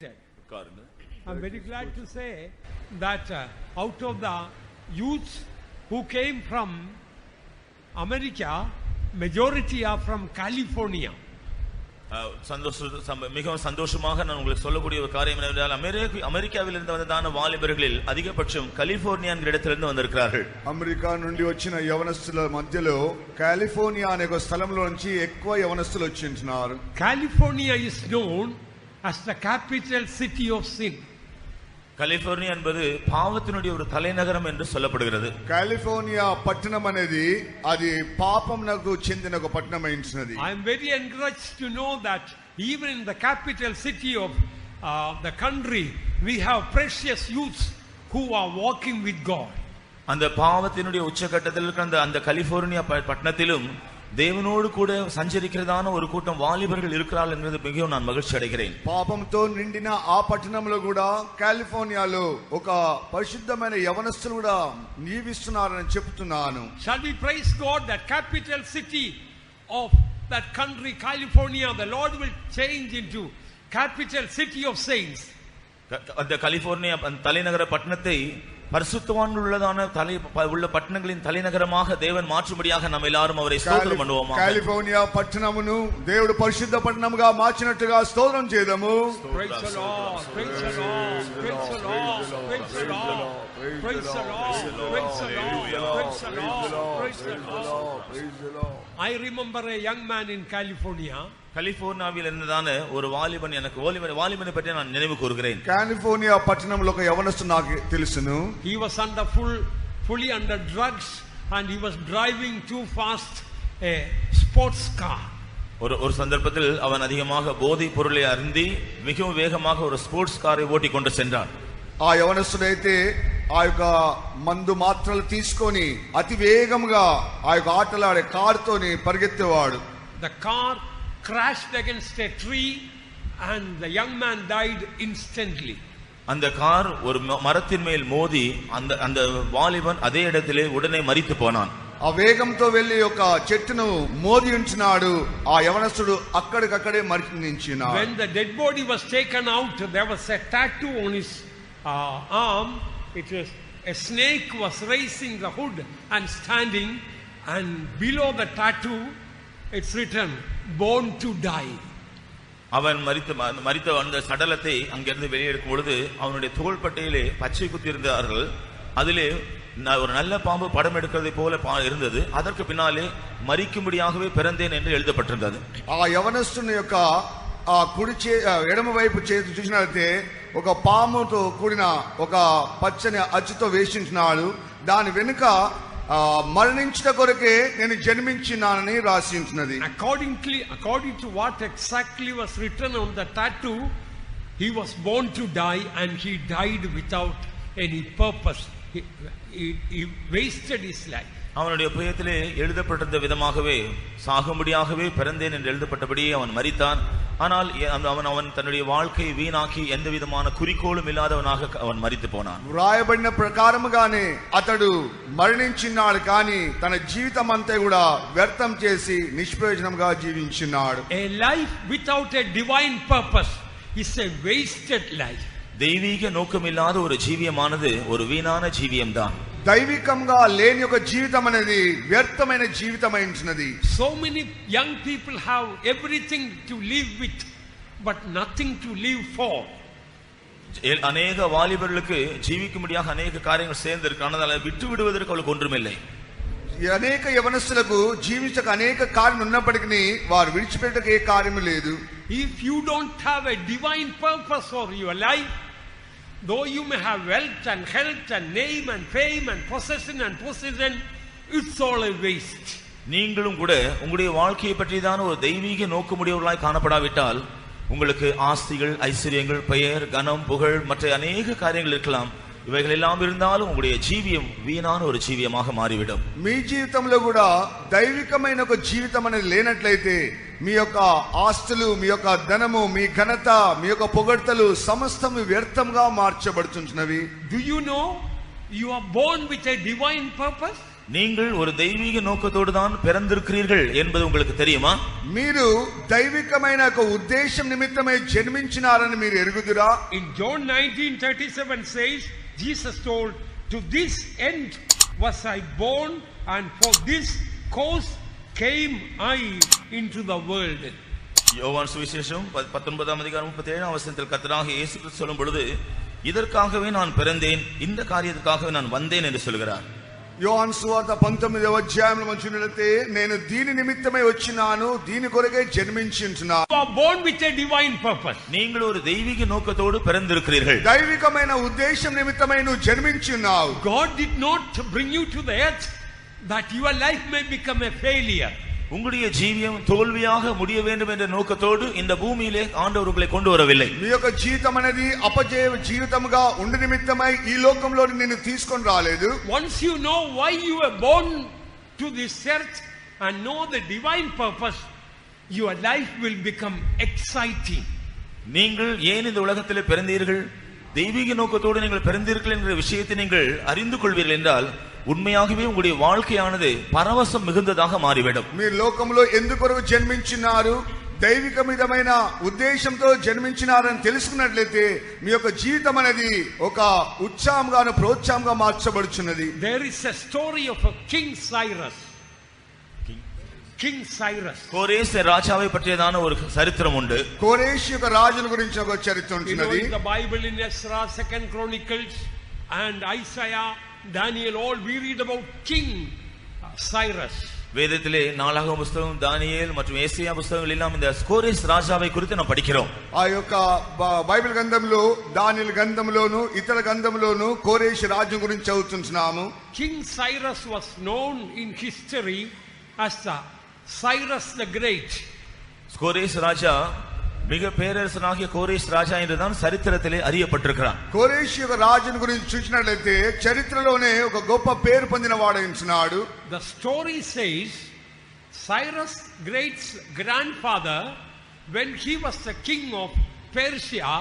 I'm very glad to say that out of the youths who came from America, majority are from California. மிகவும் சந்தோஷமாக நான் உங்களுக்கு சொல்லக்கூடிய ஒரு காரியம் என்னவென்றால் அமெரிக்காவில் இருந்து வந்ததான வாலிபர்களில் அதிகபட்சம் கலிபோர்னியா என்கிற இடத்திலிருந்து வந்திருக்கிறார்கள். అమెరికా నుండి వచ్చిన యవనస్తుల మధ్యలో కాలిఫోర్నియా అనే ఒక స్థలంలో నుంచి ఎక్కువ యవనస్తులు వచ్చింటున్నారు. California is known as the capital city of sin. California என்பது பாவத்தினுடைய ஒரு தலைநகரம் என்று சொல்லப்படுகிறது. కాలిఫోర్నియా పట్టణం అనేది అది పాపమునకు చెందిన ఒక పట్టణం అయినది. I am very encouraged to know that even in the capital city of the country we have precious youths who are walking with God. அந்த பாவத்தினுடைய உச்சகட்டத்தில் இருக்கிற அந்த கலிபோர்னியா பட்டணத்திலும் தேவனோடு கூட சஞ்சரிக்கிறதான ஒரு கூட்டம் வாலிபர்கள் இருக்கிறார்கள் என்கிறது மிகவும் நான் மகிழ்ச்சி அடைகிறேன். పాపంతో నిండిన ఆ పట్టణంలో కూడా కాలిఫోర్నియాలో ఒక పరిశుద్ధమైన యవనస్తులు కూడా జీవిస్తున్నారని చెప్తున్నాను. Shall we praise God that capital city of that country California the Lord will change into capital city of saints. அந்த கலிபோர்னியா தலைநகர பட்டணத்தை பரிசுத்தவான்கள் உள்ளதான உள்ள பட்டணங்களின் தலைநகரமாக தேவன் மாற்றும்படியாக நாம் எல்லாரும் அவரை ஸ்தோத்திரம் பண்ணுவோம். కాలిఫోర్నియా పట్టణమును దేవుడు పరిశుద్ధ పట్టణముగా మార్చినట్టుగా స్తోత్రం చేద్దాము. Praise the Lord, praise the Lord, praise the Lord, praise the Lord, praise the Lord, praise the Lord, praise the Lord, praise the Lord, praise the Lord. I remember a young man in California. கலிபோர்னியாவில் இருந்ததான ஒரு வாலிபன் எனக்கு வாலிபனை பற்றி நான் நினைவு கூறுகிறேன். California పట్టణంలో ఒక యవనస్తుడు నాకు తెలుసును. He was fully under drugs and he was driving too fast a sports car. ஒரு சந்தர்ப்பத்தில் அவன் அதிகமாக போதைப் பொருளை அருந்தி மிகவும் வேகமாக ஒரு ஸ்போர்ட்ஸ் காரை ஓட்டி கொண்டு சென்றான். ఆ యవనస్తుడైతే ఆ యొక్క మందు మాత్రలు తీసుకొని అతి వేగంగా ఆ యొక్క ఆటలాడే కారుతోని పరిగెత్తేవాడు. The car crashed against a tree and the young man died instantly. அந்த கார் ஒரு மரத்தின் மேல் மோதி அந்த வாலிபன் அதே இடத்திலே உடனே மரித்து போனான். ఆ వేగంతో వెళ్లి ఒక చెట్టును మోది ఉంచినాడు. ఆ యవనస్తుడు అక్కడికక్కడే మరణించినాడు. When the dead body was taken out, there was a tattoo on his arm. It was a snake was raising the hood and standing, and below the tattoo it's written born to die. அவன் மரித்த அந்த சடலத்தை அங்கிருந்து வெளியெடுக்கும் பொழுது அவனுடைய தோள்பட்டையிலே பச்சை குத்தி இருந்தார்கள். அதிலே ஒரு நல்ல பாம்பு படம் எடுக்கிறதை போல இருந்தது. அதற்கு பின்னாலே மரிக்கும்படியாகவே பிறந்தேன் என்று எழுதப்பட்டிருந்தது. ఆ యవనస్తుని యొక్క ఆ కుడి ఎడమ వైపు చేతి చూసినట్లయితే ఒక పాముతో కూడిన ఒక పచ్చని అచ్చుతో వేసించినాడు. దాని వెనుక మరణించట కొరకే నేను జన్మించినానని రాసి ఉంటున్నది. According to what exactly was written on the tattoo, he was born to die and he died without any purpose. He wasted his life. அவனுடைய புயத்திலே எழுதப்பட்டிருந்த விதமாகவே சாகும்படியாகவே பிறந்தேன் என்று எழுதப்பட்டபடியே அவன் மரித்தான். ஆனால் அவன் தன்னுடைய வாழ்க்கையை வீணாக்கி எந்த விதமான குறிக்கோளும் இல்லாதவனாக அவன் மரித்து போனான். వ్రాయబడిన ప్రకారముగానే అతడు మరణించినాడు, కానీ తన జీవితం అంతా కూడా వ్యర్థం చేసి నిష్ప్రయోజనంగా జీవించినాడు. A life without a divine purpose is a wasted life. தெய்வீக நோக்கம் இல்லாத ஒரு ஜீவியமானது ஒரு வீணான ஜீவியம்தான். దైవికంగా లేని ఒక జీవితం అనేది వ్యర్థమైన జీవితం అయినది. So many young people have everything to live with but nothing to live for. அநேக வாலிபர்களுக்கு ஜீவிக்கும்படியாக அநேக காரியங்கள் சேர்ந்து இருக்கு, ஆனால் அதை விட்டு விடுவதற்கு அவளுக்கு ஒன்றுமில்லை. అనేక యవనస్తులకు జీవించక అనేక కార్యం ఉన్నప్పటికీ వారు విడిచిపెట్టక ఏ కార్యము లేదు. If you don't have a divine purpose for your life, though you may have wealth and health and name and fame and possession, it's all a waste. நீங்களும் கூட உங்களுடைய வாழ்க்கையை பற்றியதான ஒரு தெய்வீக நோக்கமுடையவர்களாய் காணப்படாவிட்டால் உங்களுக்கு ஆஸ்திகள், ஐஸ்வர்யங்கள், பெயர், கனம், புகழ் மற்ற அநேக காரியங்கள் இருக்கலாம். இவைகள் எல்லாம் இருந்தாலும் உங்களுடைய జీవియం వీణాన ஒரு జీవియமாக మారివిடும். మీ జీవితంలో కూడా దైవికమైన ఒక జీవితం అనేది లేనట్లయితే మీ యొక్క ఆస్తులు, మీ యొక్క ధనము, మీ ఘనత, మీ యొక్క పొగడ్తలు సమస్తము వ్యర్థంగా మార్చబడుతున్నవి. Do you know you are born with a divine purpose? நீங்கள் ஒரு தெய்வீக நோக்கத்தோடு தான் பிறந்திருக்கிறீர்கள் என்பது உங்களுக்கு தெரியுமா? మీరు దైవికమైన ఒక ఉద్దేశం నిమిత్తమై జన్మించినారని మీరు ఎరుగుదురా? In John 19:37 says, Jesus told, to this end was I born, and for this cause came I into the world. யோவான் சுவிசேஷம் 19ஆம் அதிகாரம் 37ஆம் வசனத்தில் கர்த்தராகிய இயேசு கிறிஸ்து சொல்லும் பொழுது, இதற்காகவே நான் பிறந்தேன், இந்த காரியத்துக்காகவே நான் வந்தேன் என்று சொல்கிறார். యోహాను సువార్త 19వ అధ్యాయంలో మనం చూసినట్లయితే నేను దీని నిమిత్తమై వచ్చినాను, దీని కొరకే జన్మించి ఉంటున్నాను. You are born with a divine purpose. நீங்கள் ஒரு தெய்வீக நோக்கத்தோடு பிறந்திருக்கிறீர்கள். దైవికమైన ఉద్దేశం నిమిత్తమై నువ్వు జన్మించి ఉన్నావు. God did not bring you to the earth that your life may become a failure. உங்களுடைய ஜீவியம் தோல்வியாக முடிய வேண்டும் என்ற நோக்கத்தோடு இந்த பூமியிலே ஆண்டவர் உங்களை கொண்டு வரவில்லை. మీ యొక్క జీవితం అనేది అపజయ జీవితముగా ఉండి నిమిత్తమై ఈ లోకంలో నిన్ను తీసుకొని రాలేదు. Once you know why you were born to this earth and know the divine purpose, your life will become exciting. நீங்கள் ஏன் இந்த உலகத்திலே பிறந்தீர்கள், தெய்வீக நோக்கத்தோடு நீங்கள் பிறந்தீர்கள் என்ற விஷயத்தை நீங்கள் அறிந்து கொள்வீர்கள் என்றால் உண்மையாகவே உங்களுடைய வாழ்க்கையானது பரவசம் மிகுந்ததாக மாறிவிடும். మీరు లోకంలో ఎందుకొరకు జన్మించినారు, దైవికమైన ఉద్దేశంతో జన్మించినారని తెలుసుకున్నట్లయితే మీ యొక్క జీవితం అనేది ఒక ఉత్సాహంగాను ప్రోత్సాహంగా మార్చబడుచున్నది. There is a story of a King Cyrus. King Cyrus. కోరేష్ రాజాவை పற்றிయదాన ఒక చరిత్రం ఉంది. కోరేష్ యొక్క రాజుల గురించి ఒక చరిత్ర ఉంటున్నది. In the Bible, in Ezra, 2nd Chronicles and Isaiah, Daniel, all we read about King Cyrus. வேதத்திலே நாளாகம புத்தகம், தானியேல் மற்றும் ஏசாயா புத்தகங்கள் எல்லாம் இந்த கோரேஷ் ராஜாவை குறித்து நாம் படிக்கிறோம். ఆ యొక్క బైబిల్ గ్రంథంలో, దానియేలు గ్రంథంలోను ఇతర గ్రంథంలోను కోరేష్ రాజు గురించి చదువుతున్నాము. King Cyrus was known in history as the Cyrus the Great. கோரேஷ் ராஜா மிக பேரரசனாகிய கோரேஷ் ராஜா என்றுதான் சரித்திரத்திலே அறியப்பட்டிருக்கிறான். కోరేష్ యొక్క రాజుని గురించి చూసినట్లయితే చరిత్రలోనే ఒక గొప్ప పేరు పొందిన వాడైనాడు. The story says Cyrus Great's grandfather, when he was the king of Persia,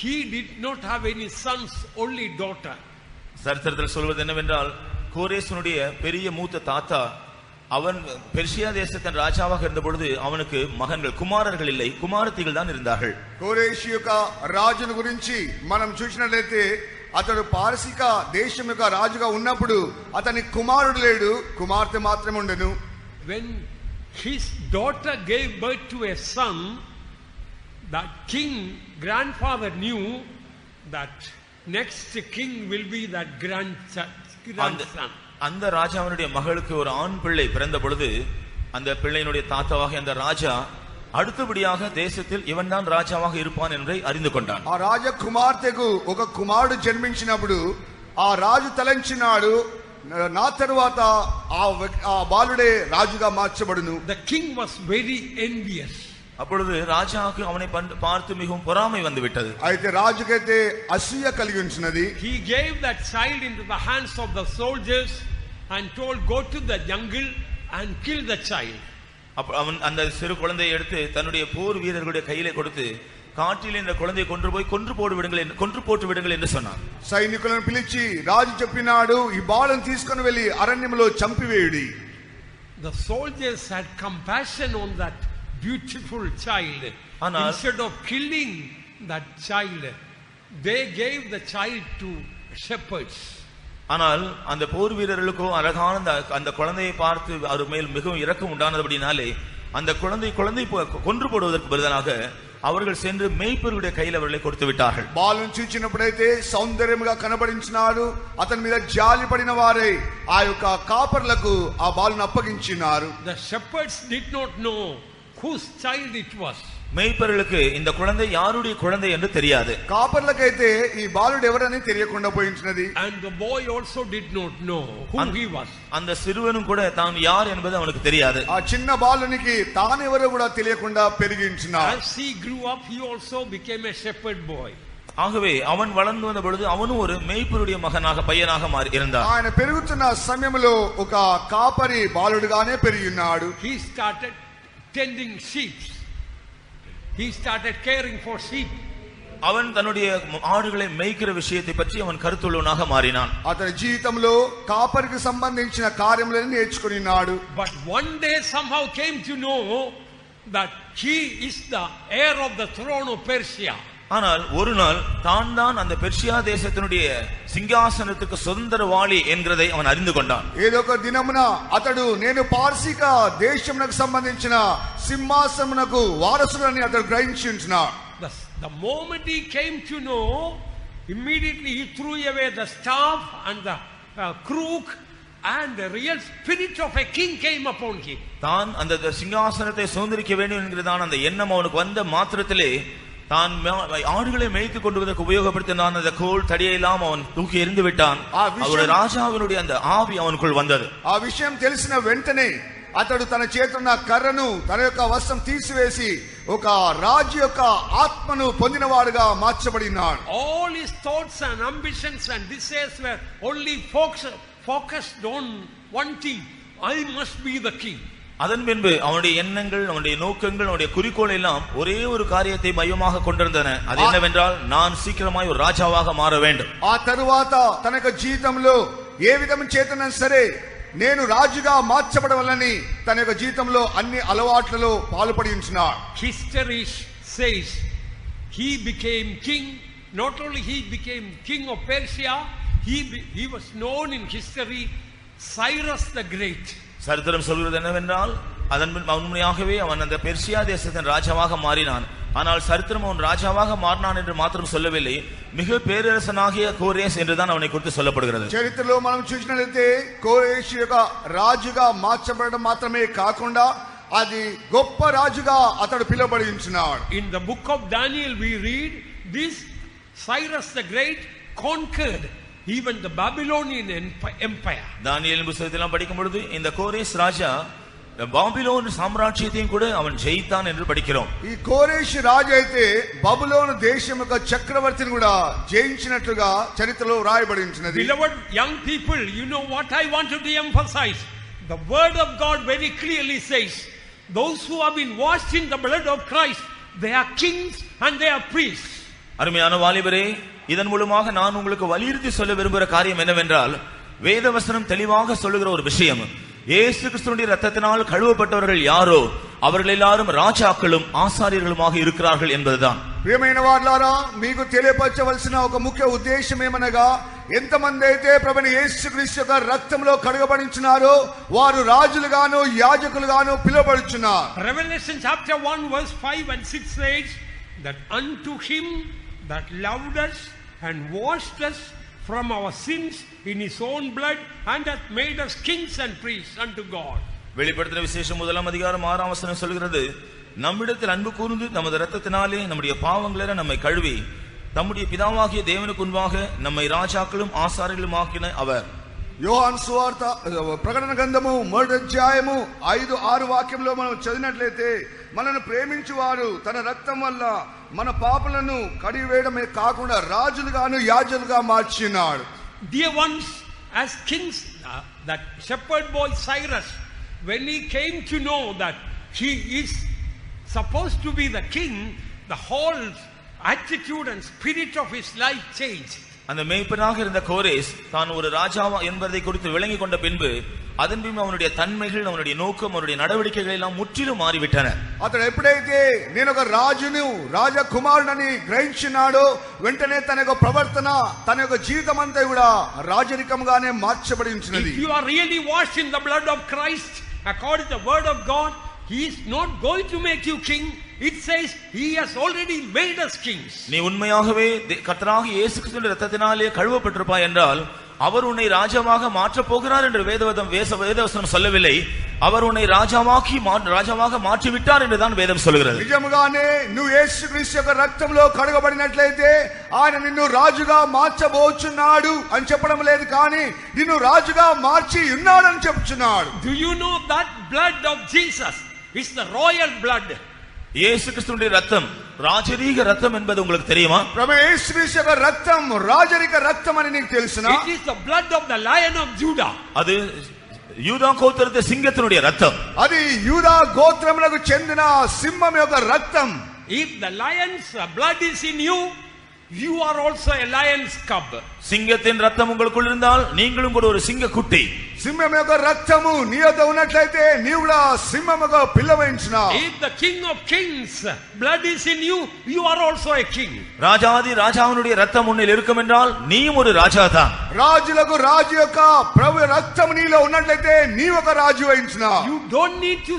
he did not have any sons, only daughter. சரித்திரத்தில் சொல்வது என்னவென்றால், கோரேஷனுடைய பெரிய மூத்த தாத்தா அவன் பெர்சியா தேசத்தின் ராஜாவாக இருந்த பொழுது அவனுக்கு மகன்கள், குமாரர்கள் இல்லை, குமாரத்திகள் தான் இருந்தார்கள். కోరేష్ యొక్క రాజుని గురించి మనం చూసినట్లయితే అతడు పారసీక దేశం యొక్క రాజుగా ఉన్నప్పుడు అతని కుమారుడు లేడు, కుమార్తె మాత్రమే ఉండెను. When his daughter gave birth to a son, the king grandfather knew that next king will be that grandson. அந்த ராஜாவினுடைய மகளுக்கு ஒரு ஆண் பிள்ளை பிறந்த பொழுது அந்த பிள்ளையினுடைய தாத்தாவாக அந்த ராஜா அடுத்தபடியாக தேசத்தில் இவன் தான் ராஜாவாக இருப்பான் என்பதை அறிந்து கொண்டான். ఆ రాజ కుమార్తెకు ఒక కుమారుడు జన్మించినప్పుడు ఆ రాజు తలంచినాడు, నా తరువాత ఆ బాలుడే రాజుగా మార్చబడును. The king was very envious. அப்பொழுது ராஜாவுக்கு அவனை பார்த்து மிகவும் பொறாமை வந்து விட்டது. అయితే రాజుకైతే అసూయ కలిగి ఉంచినది. He gave that child into the hands of the soldiers and told, go to the jungle and kill the child. அவன் அந்த சிறு குழந்தையை எடுத்து தன்னுடைய போர் வீரர்களுடைய கையிலே கொடுத்து, காட்டில் இந்த குழந்தையை கொன்று போட்டு விடுங்கள் என்று சொன்னான். సైనికులను పిలిచి రాజు చెప్పినాడు, ఈ బాలుని తీసుకొని వెళ్ళి అరణ్యంలో చంపివేయుడి. The soldiers had compassion on that beautiful child. Instead of killing that child, they gave the child to shepherds. ஆனால் அந்த போர் வீரர்களுக்கோ அழகான அந்த குழந்தையை பார்த்து அவர் மேல் மிகவும் இரக்கம் உண்டானபடினாலே அந்த குழந்தை கொன்று போடுவதற்கு பதிலாக அவர்கள் சென்று మేయిపరుடைய கையில் அவர்களை கொடுத்து విட்டார்கள். బాలుని చూచినప్పుడైతే సౌందర్యముగా కనబడించినాడు, అతని మీద జాలి పడిన వారే ఆ యొక్క కాపర్లకు ఆ బాలుని అప్పగించినారు. The shepherds did not know whose child it was. మేయిపరులకు இந்த குழந்தை யாருடைய குழந்தை என்று தெரியாது. కాపర్లకైతే ఈ బాలుడు ఎవరని తెలియకుండా పోయించినది. And the boy also did not know who he was. அந்த சிறுவனும் கூட தான் யார் என்பது அவனுக்கு தெரியாது. ఆ చిన్న బాలునికి తాను ఎవరో కూడా తెలియకుండా పెరిగించినాడు. As he grew up, he also became a shepherd boy. ஆகவே அவன் வளர்ந்து வந்த பொழுது அவனும் ஒரு మేయిపరుடைய మగనాக పయ్యనాக మారి இருந்தான். ఆయన పెరుగుతున్న సమయంలో ఒక కాపరి బాలుడుగానే పెరిగినాడు. He started tending sheep. He started caring for sheep. அவன் தன்னுடைய ஆடுகளை மேய்க்கிற விஷயத்தை பற்றி அவன் கருத்துள்ளவனாக மாறினான். అతని జీవితంలో కాపరికి సంబంధించిన కార్యములను నేర్చుకున్నాడు. But one day somehow came to know that he is the heir of the throne of Persia. ஆனால் ஒரு நாள் தான் அந்த பெர்சியா தேசத்தினுடைய சிங்காசனத்துக்கு சுதந்திரவாளி என்கிறதை அவன் அறிந்து கொண்டான். ఏదో ఒక దినమున అతడు నేను పార్శిక దేశమునకు సంబంధించిన సింహాసనమునకు వారసుడని అతడు గ్రహించి ఉంటున్నాడు. The moment he came to know, immediately he threw away the staff and the crook, and the real spirit of a king came upon him. தான் அந்த சிங்காசனத்தை சுதந்திரிக்க வேண்டும் என்கிறதான அந்த எண்ணம் அவனுக்கு வந்த மாத்திரத்திலே தான் ஆடுகளை மேய்த்து கொண்டு வருவதற்கு உபயோகப்படுத்தினான் அந்த கோல் தடியெல்லாம் அவன் தூக்கி எறிந்து விட்டான். அவருடைய ராஜாவினுடைய அந்த ஆவி அவனுக்குள் வந்தது. ఆ విషయం తెలిసిన వెంటనే అతడు తన చేతున్న కర్రను తన యొక్క వస్త్రం తీసివేసి ఒక రాజు యొక్క ఆత్మను పొందినవాడుగా మార్చబడినాడు. All his thoughts and ambitions and desires were only focused on one thing: I must be the king. அதன் பின்பு அவனுடைய எண்ணங்கள், அவனுடைய நோக்கங்கள், அவனுடைய குறிக்கோள் எல்லாம் ஒரே ஒரு காரியத்தை மையமாக கொண்டிருந்தன. அது என்னவென்றால், நான் சீக்கிரமாய் ஒரு ராஜாவாக மாற வேண்டும். ఆ తరువాత తన యొక్క జీవితంలో ఏ విధం చేతన సరే నేను రాజుగా మార్చబడవలని తన యొక్క జీవితంలో అన్ని అలవాట్లలో పాలుపడి ఉంటున్నాడు. History says he became king. Not only he became king of Persia, he was known in history Cyrus the Great. சரித்திரம் சொல்கிறது என்னவென்றால், அதன் உண்மையாகவே அவன் அந்த பெர்சியா தேசத்தின் ராஜாவாக மாறினான். ஆனால் சரித்திரம் அவன் ராஜாவாக மாறினான் என்று மாத்திரம் சொல்லவில்லை, மிக பேரரசனாகிய கோரேஸ் என்றுதான் அவனை குறித்து சொல்லப்படுகிறது. చరిత్రలో మనం చూసినట్లయితే కోరేషు యొక్క రాజుగా మార్చబడడం మాత్రమే కాకుండా అది గొప్ప రాజుగా అతడు పిలువబడి ఉంటున్నాడు. In the book of Daniel we read this Cyrus the Great conquered even the Babylonian empire. தானியேல் புத்தகத்தில் படிக்கும் பொழுது இந்த கோரேஸ் ராஜா பாபிலோன் சாம்ராஜ்யத்தையும் கூட அவன் ஜெயித்தான் என்று படிக்கிறோம். ఈ కోరేషు రాజు అయితే బబులోను దేశం యొక్క చక్రవర్తిని కూడా జయించినట్లుగా చరిత్రలో రాయబడి ఉన్నది. Beloved young people, you know what I wanted to emphasize. The word of God very clearly says, those who have been washed in the blood of Christ, they are kings and they are priests. அருமையான வாலிபரே, இதன் மூலமாக நான் உங்களுக்கு வலியுறுத்தி சொல்ல விரும்புகிற காரியம் என்னவென்றால், வேதவசனம் தெளிவாக சொல்லுகிற ஒரு விஷயம், இயேசு கிறிஸ்துவின் இரத்தத்தினால் கழுவப்பட்டவர்கள் யாரோ அவர்கள் எல்லாரும் ராஜாக்களும் ஆசாரியர்களுமாக இருக்கிறார்கள் என்பதுதான். ప్రియమైన వారలారా, మీకు తెలియపరచవలసిన ఒక ముఖ్య ఉద్దేశం ఏమనగా, ఎంతమంది అయితే ప్రభువైన యేసుక్రీస్తు యొక్క రక్తంలో కడగబడించున్నారో వారు రాజులుగాను యాజకులుగాను పిలువబడుచున్నారు. Revelation chapter 1 verse 5 and 6 says that unto him that loved us and washed us from our sins in his own blood and hath made us kings and priests unto God. வெளிப்படுத்தின விசேஷம் 1 அதிகாரம் 6 வசனம் சொல்கிறது, நம்மிடத்தில் அன்பு கூர்ந்து நமது இரத்தத்தினாலே நம்முடைய பாவங்களை நம்மை கழுவி நம்முடைய பிதாவாகிய தேவனுக்கு முன்பாக நம்மை ராஜாக்களும் ஆசாரியர்களும் ஆக்கின அவர். యోహాను సువార్త ప్రకటన గ్రంథము 3వ అధ్యాయము 5-6 వాక్యంలో మనం చదివినట్లయితే, మనను ప్రేమించువారు తన రక్తం వల్ల మన పాపలను కడిగివేయడమే కాకుండా రాజులుగాను యాజకులుగా మార్చినాడు. Dear ones, as kings, that shepherd boy Cyrus, when he came to know that he is supposed to be the king, the whole attitude and spirit of his life changed. அந்த மேய்ப்பனாக இருந்த கோரேஸ் தான் ஒரு ராஜாவா என்பதை குறித்து விளங்கி கொண்ட பின்பு அதன் பின்பு அவனுடைய தன்மைகள், அவனுடைய நோக்கம், அவனுடைய நடவடிக்கைகள் எல்லாம் முற்றிலும் மாறிவிட்டன. అతడు ఎప్పుడైతే నేను ఒక రాజును రాజకుమారుడని గ్రహించినాడో వెంటనే తన యొక్క ప్రవర్తన, తన యొక్క జీవితం అంతా కూడా రాజరికంగానే మార్చబడి ఉన్నది. If you are really washed in the blood of Christ according to the word of God, he is not going to make you king. It says he has already made us kings. நீ உண்மையாகவே கர்த்தராகிய இயேசு கிறிஸ்துவின் இரத்தத்தினாலே கழுவப்பட்டிருப்பாய் என்றால் அவர் உன்னை ராஜாவாக மாற்றப் போகிறார் என்று வேதவசனம் சொல்லவில்லை, அவர் உன்னை ராஜாவாக மாற்றிவிட்டார் என்றுதான் வேதம் சொல்கிறது. నిజముగానే నువ్వు యేసుక్రీస్తు యొక్క రక్తంలో కడగబడినట్లయితే ఆయన నిన్ను రాజుగా మార్చబోచున్నాడు అని చెప్పడం లేదు, కానీ నిన్ను రాజుగా మార్చి ఉన్నాడు అని చెప్తున్నాడు. Do you know that blood of Jesus is the royal blood? இயேசு கிறிஸ்துவின் ரத்தம் ராஜரீக ரத்தம் என்பது உங்களுக்கு தெரியுமா? ప్రభు యేసుక్రీస్తు యొక్క రక్తం రాజరిక రక్తం అని నీకు తెలుసునా? It is the blood of the Lion of Judah. அது యూదా గోత్రத்தின் సింగத்தினுடைய రక్తం. అది యూదా గోత్రములకు చెందిన సింహం యొక్క రక్తం. If the lion's blood is in you, you are also a lion's cub. சிங்கத்தின் ரத்தம் உங்களுக்குள் இருந்தால் நீங்களும் கூட ஒரு சிங்க குட்டி. సింహం యొక్క రక్తము నీ యొద్ద ఉన్నట్లయితే నీవు కూడా సింహం యొక్క పిల్లవైంచునా. If the king of kings blood is in you, you are also a king. ராஜாதி ராஜாவினுடைய ரத்தம் உன்னில் இருக்கும் என்றால் நீயும் ஒரு ராஜா தான். రాజులకు రాజు యొక్క ప్రభు రక్తము నీలో ఉన్నట్లయితే నీవు ఒక రాజు అయిచునా. You don't need to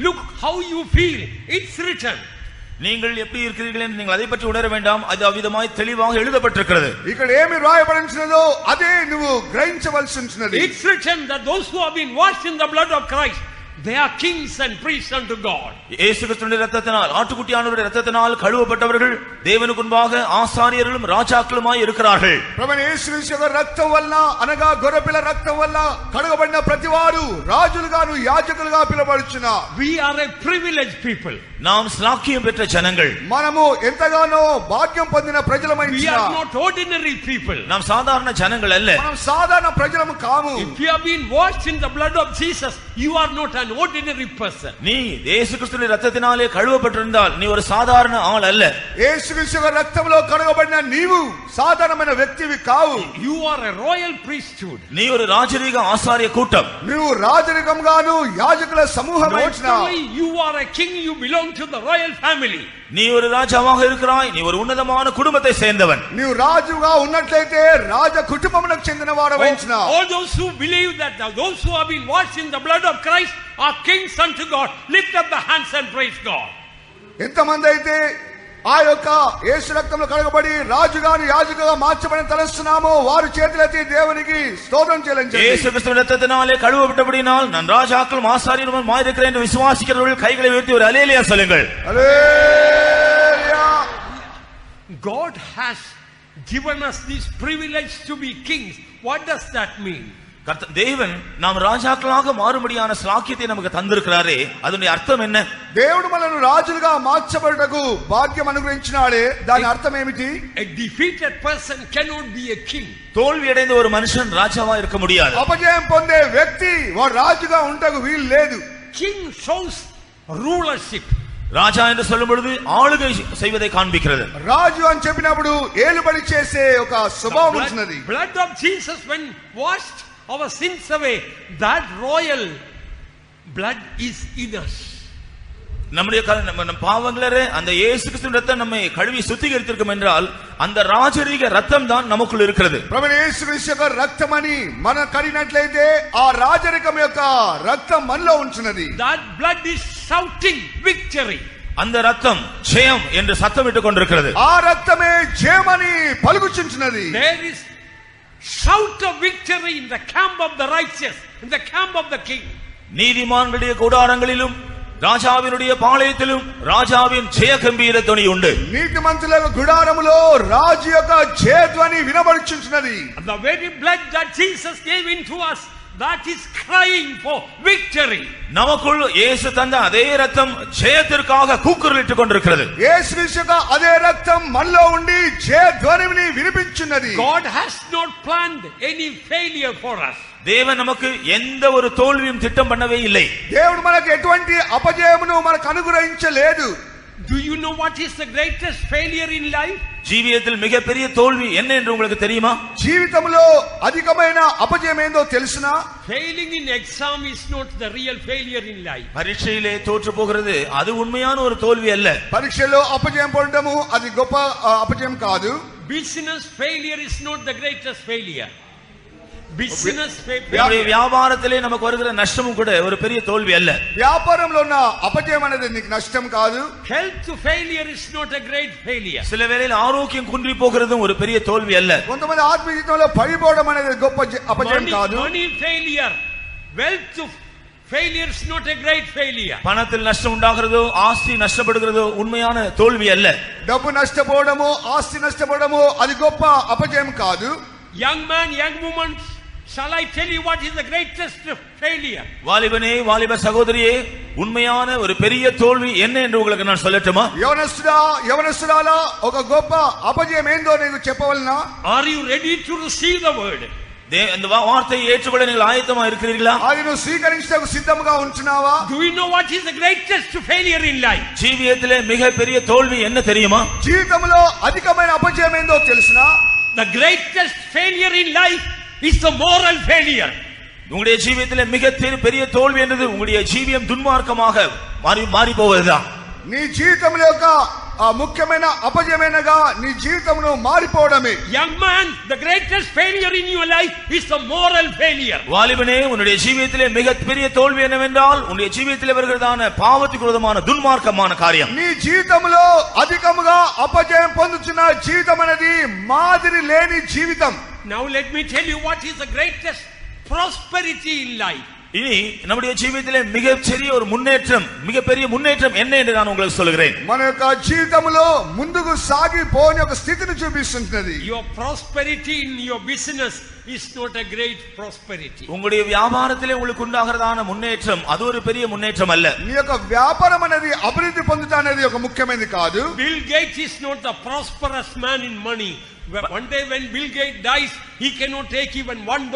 look how you feel. It's written. நீங்கள் எப்படி இருக்கிறீர்கள் என்று நீங்கள் அதை பற்றி உணர வேண்டாம். அது அவ்விதமாய் தெளிவாக எழுதப்பட்டிருக்கிறது. ఇక్కడ ఏమి రాయబడినదో అదే నువ్వు గ్రహించవలసి ఉన్నది. It's written that those who have been washed in the blood of Christ, they are kings and priests unto God. இயேசு கிறிஸ்துவின் இரத்தத்தினால் ஆட்டுக்குட்டியானவருடைய இரத்தத்தினால் கழுவப்பட்டவர்கள் தேவனுக்கு முன்பாக ஆசாரியர்களும் ராஜாக்களுமாய் இருக்கிறார்கள். ప్రభువైన యేసు క్రీస్తు యొక్క రక్తం వలన అనగా గొర్రెపిల్ల రక్తం వలన కడగబడిన ప్రతివారు రాజులుగాను యాజకులుగా పిలువబడుచున్నా. We are a privileged people. நாம் ஸ்லாக்கியம் பெற்ற ஜனங்கள். మనము ఎంతగానో భాగ్యం పొందిన ప్రజలమైనా. We are not ordinary people. நாம் சாதாரண ஜனங்கள் அல்ல. మనం సాధారణ ప్రజలము కాము. If you have been washed in the blood of Jesus, you are not an ordinary person. நீ இயேசு கிறிஸ்துவின் இரத்தத்தினாலே கழுவப்பட்டிருந்தால் நீ ஒரு சாதாரண ஆள் அல்ல. యేసు క్రీస్తు యొక్క రక్తంలో కడగబడిన నీవు సాధారణమైన వ్యక్తివి కావు. You are a royal priesthood. நீ ஒரு ராஜரீக ஆசாரிய கூட்டம். నీవు రాజరికంగాను యాజకుల సమూహమైనా. Not only you are a king, you belong to the royal family. நீ ஒரு ராஜாவாக இருக்கிறாய். நீ ஒரு உன்னதமான குடும்பத்தை சேர்ந்தவன். నీవు రాజుగా ఉన్నట్లయితే రాజ కుటుంబమునకు చెందిన వాడవైనా. All those who believe that those who have been washed in the blood of Christ are kings unto God, lift up the hands and praise God. ఎంతమంది అయితే ఆ యొక్క యేసు రక్తంలో కడగబడి రాజుగాను యాజకుగా మార్చబడిన తలస్తున్నామో వారు చేతులెత్తి దేవునికి స్తోత్రం చెల్లించండి. இயேசு கிறிஸ்துவின் இரத்தத்தினாலே கழுவப்பட்டபடியால் நான் ராஜாக்களும் ஆசாரியரும் இருக்கிறேன் என்று விசுவாசிக்கிறவர்கள் கைகளை உயர்த்தி ஒரு அல்லேலூயா சொல்லுங்கள். அல்லேலூயா. God has given us this privilege to be kings. What does that mean? தேவன் நாம் ராஜாக்களாக மாறும்படியான ஸ்லாக்கியத்தை நமக்கு தந்திருக்கிறாரே, அதனுடைய அர்த்தம் என்ன? దేవుడు మనల్ని రాజులుగా మార్చబడుటకు భాగ్యం అనుగ్రహించినాడే, దాని అర్థం ఏమిటి? A defeated person cannot be a king. தோல்வி அடைந்த ஒரு மனுஷன் ராஜாவா இருக்க முடியாது. అపజయం పొందే వ్యక్తి వాడు రాజుగా ఉండకు వీలు లేదు. King shows rulership. ராஜா என்று சொல்லும் பொழுது ஆளுகை செய்வதை காண்பிக்கிறது. రాజు అని చెప్పినప్పుడు ఏలుబడి చేసే ఒక స్వభావం ఉన్నది. Blood of Jesus when washed our sins away, that royal blood is in us. நம்முடைய பாவங்களே அந்த இயேசு கிறிஸ்துவின் ரத்தம் நம்மை கழுவி சுத்திகரித்திருக்கும் என்றால் அந்த ராஜரீக ரத்தம் தான் நமக்குள் இருக்கிறது. ప్రభువైన యేసు క్రీస్తు యొక్క రక్తమని మన కడిగినట్లయితే ఆ రాజరికం యొక్క రక్తం మనలో ఉంచున్నది. That blood is shouting victory. அந்த ரத்தம் ஜெயம் என்று சத்தமிட்டுக் கொண்டிருக்கிறது. ఆ రక్తమే జయమని పలుకుచున్నది. There is shout of victory in the camp of the righteous, in the camp of the king. நீதிமான்களுடைய கூடாரங்களிலும் ராஜாவினுடைய பாளையத்திலும் ராஜாவின் ஜெய கம்பீர துணி உண்டு. నీతిమంతుల గుడారములో రాజు యొక్క జయధ్వని వినబడుచున్నది. The very blood that Jesus gave into us, that is crying for victory. நமக்குள் இயேசு தந்த அதே ரத்தம் ஜெயத்திற்காக கூக்குரலிட்டுக் கொண்டிருக்கிறது. యేసు క్రీస్తు యొక్క అదే రక్తం మనలో ఉండి జయధ్వనిని వినిపించున్నది. God has not planned any failure for us. தேவன் நமக்கு எந்த ஒரு தோல்வியும் திட்டம் பண்ணவே இல்லை. దేవుడు మనకు ఎటువంటి అపజయమును మనకు అనుగ్రహించలేదు. Do you know what is the greatest failure in life? ஜீவியத்தில் மிகப்பெரிய தோல்வி என்ன என்று உங்களுக்கு தெரியுமா? జీవితంలో అధికమైన అపజయం ఏందో తెలుసునా? Failing in exam is not the real failure in life. பரீட்சையிலே தோற்று போகிறது அது உண்மையான ஒரு தோல்வி அல்ல. పరీక్షలో అపజయం పొందడము అది గొప్ప అపజయం కాదు. Business failure is not the greatest failure. Business వ్యాపారத்திலே நமக்கு வருகிற நஷ்டமும் கூட ஒரு பெரிய தோல்வி அல்ல. వ్యాపారంలో ఉన్న అపజయం అనేది నీకు నష్టం కాదు. Health failure is not a great failure. சில வேளையில் ஆரோக்கியம் குன்றி போகிறதும் ஒரு பெரிய தோல்வி அல்ல. కొంతమంది ఆత్మీయ జీవితంలో పడిపోవడం అనేది గొప్ప అపజయం కాదు. Money failure, wealth failure is not a great failure. பணத்தில் நஷ்டம் உண்டாகிறதோ ஆஸ்தி நஷ்டப்படுகிறதோ உண்மையான தோல்வி அல்ல. డబ్బు నష్టపోవడము ఆస్తి నష్టపోవడము అది గొప్ప అపజయం కాదు. Young man, young woman, shall I tell you what is the greatest failure? வாலிபனே வாலிப சகோதரியே உண்மையான ஒரு பெரிய தோல்வி என்ன என்று உங்களுக்கு நான் சொல்லட்டுமா? యవనస్తురాలా ఒక గొప్ప అపజయం ఏందో నీకు చెప్పవలనా? Are you ready to receive the word? இந்த வார்த்தையை ஏற்றுக்கொள்ள நீங்கள் ஆயத்தமா இருக்கிறீர்களா? అది నువ్వు స్వీకరించడానికి సిద్ధంగా ఉంటున్నావా? Do you know what is the greatest failure in life? జీవితంలో మిగపెరియ తోల్వి என்ன தெரியுமா? జీవితంలో అధికమైన అపజయం ఏందో తెలుసునా? The greatest failure in life is the moral failure. உங்களுடைய ஜீவியத்திலே மிகப்பெரிய தோல்வி என்றது உங்களுடைய ஜீவியம் துன்மார்க்கமாக மாறி போவதுதான். నీ జీవితంలో యొక్క ముఖ్యమైన అపజయమేనగా నీ జీవితమును మారిపోవడమే. Young man, the greatest failure in your life is the moral failure. வாலிபனே, உன்னுடைய ஜீவியத்திலே மிகப்பெரிய தோல்வி என்னவென்றால் உன்னுடைய ஜீவியத்திலே வருகிறதான பாவத்துக்கு விரோதமான துன்மார்க்கமான காரியம். నీ జీవితంలో అధికముగా అపజయం పొందుతున్న జీవితం అనేది మాదిరి లేని జీవితం. Now let me tell you what is the greatest prosperity in life. இனி நம்முடைய ஜீவியத்திலே மிகப்பெரிய ஒரு முன்னேற்றம், மிகப்பெரிய முன்னேற்றம் என்ன என்று நான் உங்களுக்கு சொல்கிறேன். మన యొక్క జీవితంలో ముందుకు సాగిపోని ఒక స్థితిని చూపిస్తుంది. Your prosperity in your business is not a great prosperity. உங்களுடைய வியாபாரத்திலே உங்களுக்கு உண்டாகிறதான முன்னேற்றம் அது ஒரு பெரிய முன்னேற்றம் அல்ல. నీ యొక్క వ్యాపారం అనేది అభివృద్ధి పొందుట అనేది ఒక ముఖ్యమైనది కాదు. Bill Gates is not the prosperous man in money. One day when Bill Gates dies, he cannot take even $1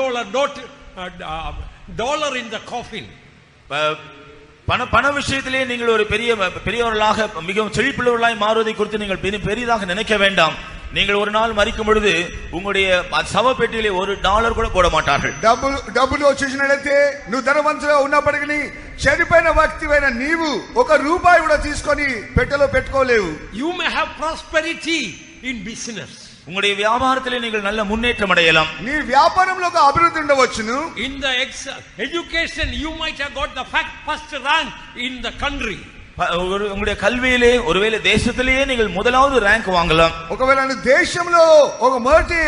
in the coffin. பண விஷயத்திலே நீங்கள் ஒரு பெரியவர்களாக மிகவும் செழிப்புள்ளவர்களாய் மாறுவதை குறித்து நீங்கள் பெரிதாக நினைக்க வேண்டாம். நீங்கள் ஒரு நாள் மரிக்கும் பொழுது உங்களுடைய சவப்பெட்டியிலே $1 கூட போட மாட்டார்கள். డబ్బులు వచ్చేసినట్లయితే నువ్వు ధనవంతుగా ఉన్నప్పటికీ చనిపోయిన వ్యక్తివైన నీవు $1 కూడా తీసుకొని పెట్టెలో పెట్టుకోలేవు. You may have prosperity in business. உங்களுடைய வியாபாரத்திலே நீங்கள் நல்ல முன்னேற்றம் அடையலாம். నీ వ్యాపారంలో ఒక అభివృద్ధి ఉండవచ్చును. In the education you might have got the first rank in the country. உங்களுடைய கல்வியிலே ஒருவேளை தேசத்திலேயே நீங்கள் முதலாவது ரேங்க் வாங்கலாம். ఒకవేళ నీ దేశంలో ఒక మొదటి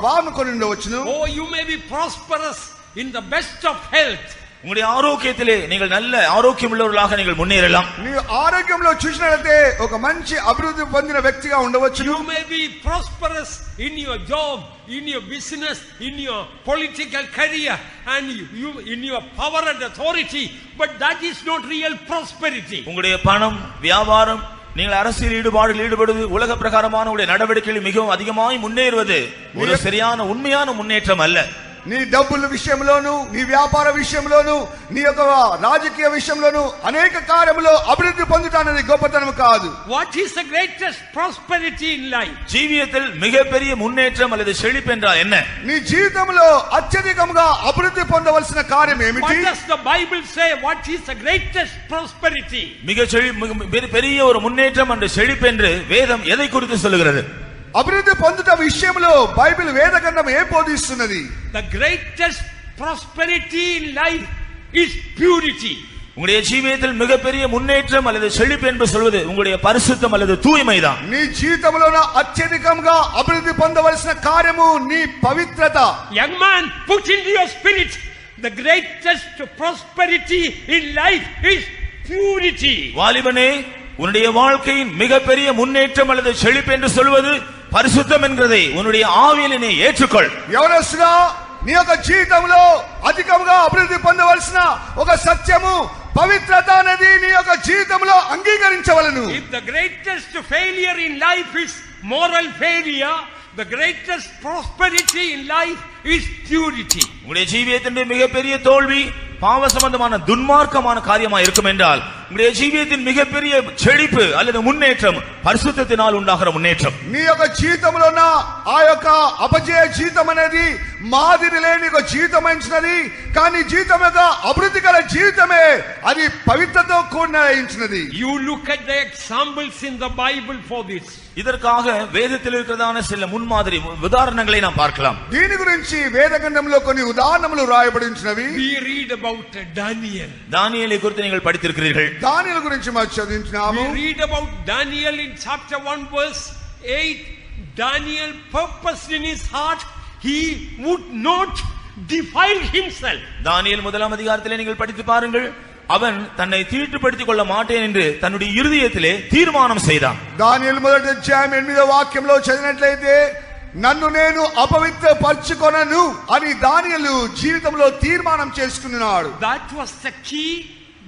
వాహనం కొని ఉండవచ్చును. Oh, you may be prosperous in the best of health. உங்களுடைய ஆரோக்கியத்திலே நீங்கள் நல்ல ஆரோக்கியம் உள்ளவர்களாக நீங்கள் முன்னேறலாம். నీ ఆరోగ్యంలో చూసినట్లయితే ఒక మంచి అభివృద్ధి పొందిన వ్యక్తిగా ఉండవచ్చు. You may be prosperous in your job, in your business, in your political career, and you in your power and authority, but that is not real prosperity. உங்களுடைய பணம், வியாபாரம், நீங்கள் அரசியல் ஈடுபடுவது, உலக பிரகாரமான உங்களுடைய நடவடிக்கைகளில் மிகவும் அதிகமாய் முன்னேறுவது ஒரு சரியான உண்மையான முன்னேற்றம் அல்ல. నీ డబ్బుల విషయంలోను, నీ వ్యాపార విషయంలోను, నీ యొక్క రాజకీయ విషయంలోను అనేక కార్యములో అభివృద్ధి పొందుతానది గొప్పతనం కాదు. What is the greatest prosperity in life? జీవితంలో మిగపెరియ మున్నేట్రం அல்லது செழிப்பு என்றால் என்ன? నీ జీవితంలో అత్యధికంగా అభివృద్ధి పొందవలసిన కార్యం ఏమిటి? What does the Bible say? What is the greatest prosperity? பெரிய ஒரு முன்னேற்றம் என்ற செழிப்பு என்று வேதம் எதை குறித்து சொல்லுகிறது? అభివృద్ధి పొందుట విషయంలో బైబిల్ వేద గ్రంథం ఏం బోధిస్తున్నది? The greatest prosperity in life is purity. உங்களுடைய ஜீவியத்தில் மிகப்பெரிய முன்னேற்றம் அல்லது செழிப்பு என்று சொல்வது உங்களுடைய பரிசுத்தம் அல்லது தூய்மைதான். నీ జీవితంలోన అత్యధికంగా అభివృద్ధి పొందవలసిన కార్యము నీ పవిత్రత. Young man, put into your spirit the greatest prosperity in life is purity. வாலிபனே, உன்னுடைய வாழ்க்கையின் மிகப்பெரிய முன்னேற்றம் அல்லது செழிப்பு என்று சொல்வது பரிசுத்தம் என்கிறதை உன்னுடைய ஆவியிலே ஏற்றுக்கொள். యవనస్తుడా, నీ యొక్క జీవితంలో అధికంగా అభివృద్ధి పొందవలసిన ఒక సత్యము పవిత్రత అనేది నీ యొక్క జీవితంలో అంగీకరించవలెను. If the greatest failure in life is moral failure, the greatest prosperity in life is purity. உங்களுடைய ஜீவியத்தின் மிகப்பெரிய தோல்வி பாவ சம்பந்தமான துன்மார்க்கமான காரியமா இருக்கும் என்றால் உங்களுடைய ஜீவியத்தின் மிகப்பெரிய செழிப்பு அல்லது முன்னேற்றம் பரிசுத்தத்தினால் உண்டாகிற முன்னேற்றம். నీ యొక్క జీవితంలో ఉన్న ఆ యొక్క అపజయ జీవితం అనేది మాదిరి లేని ఒక జీవితమైనది, కానీ జీవితం యొక్క అభివృద్ధి గల జీవితమే అది పవిత్రతో కూడినది. You look at the examples in the Bible for this. இதற்காக வேதத்தில் இருக்கிறதான சில முன்மாதிரி உதாரணங்களை நாம் பார்க்கலாம். దీని గురించి వేద గ్రంథంలో కొన్ని ఉదాహరణలు రాయబడి ఉన్నవి. We read about Daniel. దానియేలు குறித்து நீங்கள் படித்திருக்கிறீர்கள். దానియేలు గురించి మనం చదివించాము. We read about Daniel in chapter 1 verse 8. Daniel purposed in his heart he would not defile himself. தானியேல் முதலாம் அதிகாரத்திலே நீங்கள் படித்து பாருங்கள். அவன் தன்னை தீட்டுப்படுத்திக் கொள்ள மாட்டேன் என்று தன்னுடைய இருதயத்திலே தீர்மானம் செய்தான். దానియేలు మొదటి అధ్యాయం 8వ వాక్యంలో చదివినట్లయితే నన్ను నేను అపవిత్రపరచుకొనను అని దానియేలు జీవితంలో తీర్మానం చేసుకున్నాడు. That was the key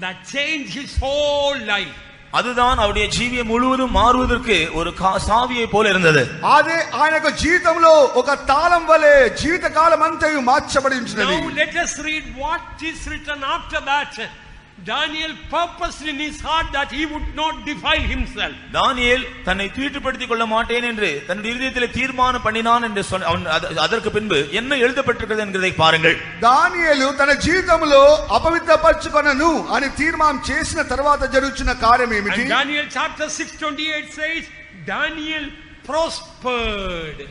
that changed his whole life. அதுதான் அவருடைய ஜீவியம் முழுவதும் மாறுவதற்கு ஒரு சாவியை போல இருந்தது. అదే ఆయన యొక్క జీవితంలో ఒక తాళం వలె జీవిత కాలం అంతయు మార్చబడి ఉంచినది. Now let us read what is written after that. Daniel purposed in his heart that he would not defile himself. தானியேல் தன்னை தீட்டுப்படுத்திக் கொள்ள மாட்டேன் என்று தன்னுடைய இதயத்திலே தீர்மானம் பண்ணினான் என்று அதற்கு பின்பு என்ன எழுதப்பட்டிருக்கிறது என்கிறதை பாருங்கள். దానియేలు తన జీవితంలో అపవిత్రపరచుకొనను అని తీర్మానం చేసిన తర్వాత జరుగుతున్న కార్యం ఏమిటి? Daniel chapter 6:28 says Daniel prospered.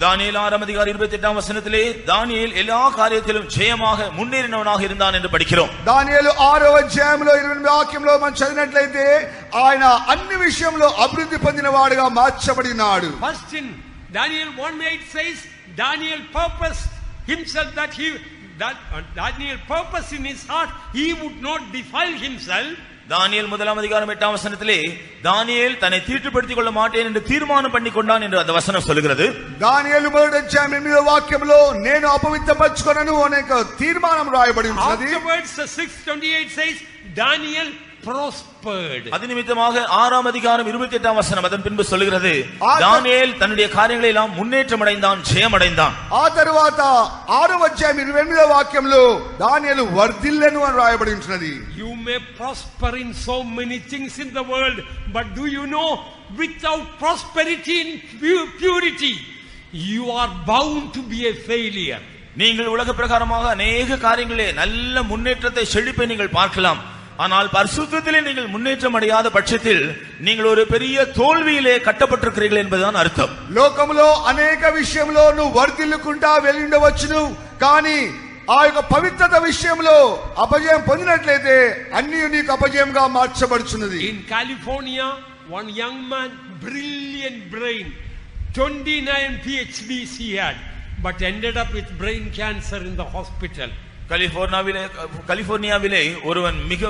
தானியேல் 6:28 தானியேல் எல்லா காரியத்திலும் ஜெயமாக முன்னேறினவனாக இருந்தான் என்று படிக்கிறோம். దానియేలు 6వ అధ్యాయంలో 28వ వాక్యంలో మనం చదివినట్లయితే ఆయన అన్ని విషయంలో అభివృద్ధి పొందినవాడుగా మార్చబడినాడు. First in Daniel 1:8 says Daniel purposed himself that Daniel purposed in his heart he would not defile himself. தானியேல் 1:8 தானியேல் தன்னை தீட்டுப்படுத்திக் கொள்ள மாட்டேன் என்று தீர்மானம் பண்ணி கொண்டான் என்று அந்த வசனம் சொல்கிறது. దానియేలు 1:8వ వాక్యంలో నేను అపవిత్రపరచుకొనను అనే తీర్మానం రాయబడి ఉన్నది. Afterwards 6:28 says Daniel prospered. அதிநிமித்தமாக 6:28 அதன் பின்பு சொல்கிறது தானியேல் தன்னுடைய காரியங்களை எல்லாம் முன்னேற்றம் அடைந்தான், ஜெயம் அடைந்தான். ఆ తరువాత 6వ అధ్యాయం 28వ వాక్యంలో దానియేలు వర్ధిల్లెను అని రాయబడి ఉన్నది. You may prosper in so many things in the world, but do you know without prosperity in purity you are bound to be a failure. நீங்கள் உலக பிரகாரமாக अनेक காரியங்களிலே நல்ல முன்னேற்றத்தை செழிப்பை நீங்கள் பார்க்கலாம். ஆனால் பரிசுத்தத்திலே நீங்கள் முன்னேற்றம் அடையாத பட்சத்தில் நீங்கள் ஒரு பெரிய தோல்வியிலே கட்டப்பட்டிருக்கிறீர்கள் என்பதுதான் அர்த்தம். లోకములో అనేక విషయంలో నువ్వు వర్ధిల్లుకుంటా వెళ్ళిండవచ్చును, కానీ ఆ యొక్క పవిత్రత విషయంలో అపజయం పొందినట్లయితే అన్ని నీకు అపజయంగా మార్చబడుచున్నది. In California, one young man, brilliant brain, 29 PhDs he had, but ended up with brain cancer in the hospital. கலிபோர்னியாவிலே ஒருவன் மிக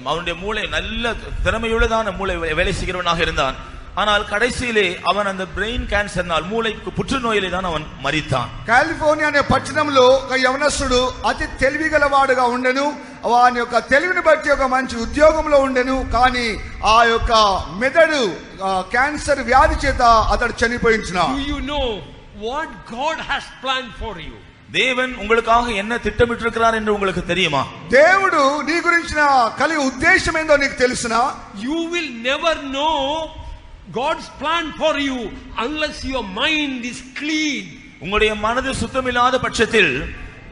அவனுடைய மூளை நல்ல திறமையுள்ளதான மூளை வேலை செய்கிறவனாக இருந்தான். ஆனால் கடைசியிலே அவன் அந்த பிரெயின் கேன்சர்னால் மூளைக்கு புற்றுநோயிலே தான் அவன் மரித்தான். కాలిఫోర్నియా అనే పట్టణంలో ఒక యవనస్తుడు అతి తెలివిగలవాడుగా ఉండెను. వాని యొక్క తెలివిని బట్టి ఒక మంచి ఉద్యోగంలో ఉండెను. కానీ ఆ యొక్క మెదడు క్యాన్సర్ వ్యాధి చేత అతడు చనిపోయించున్నాడు. Do you know what God has planned for you? தேவன் உங்களுக்காக என்ன திட்டமிட்டிருக்கிறார் என்று உங்களுக்கு தெரியுமா? దేవుడు నీ గురించిన కలిగి ఉద్దేశం ఏందో నీకు తెలుసునా? You will never know God's plan for you unless your mind is clean. உங்களுடைய மனது சுத்தமில்லாத பட்சத்தில்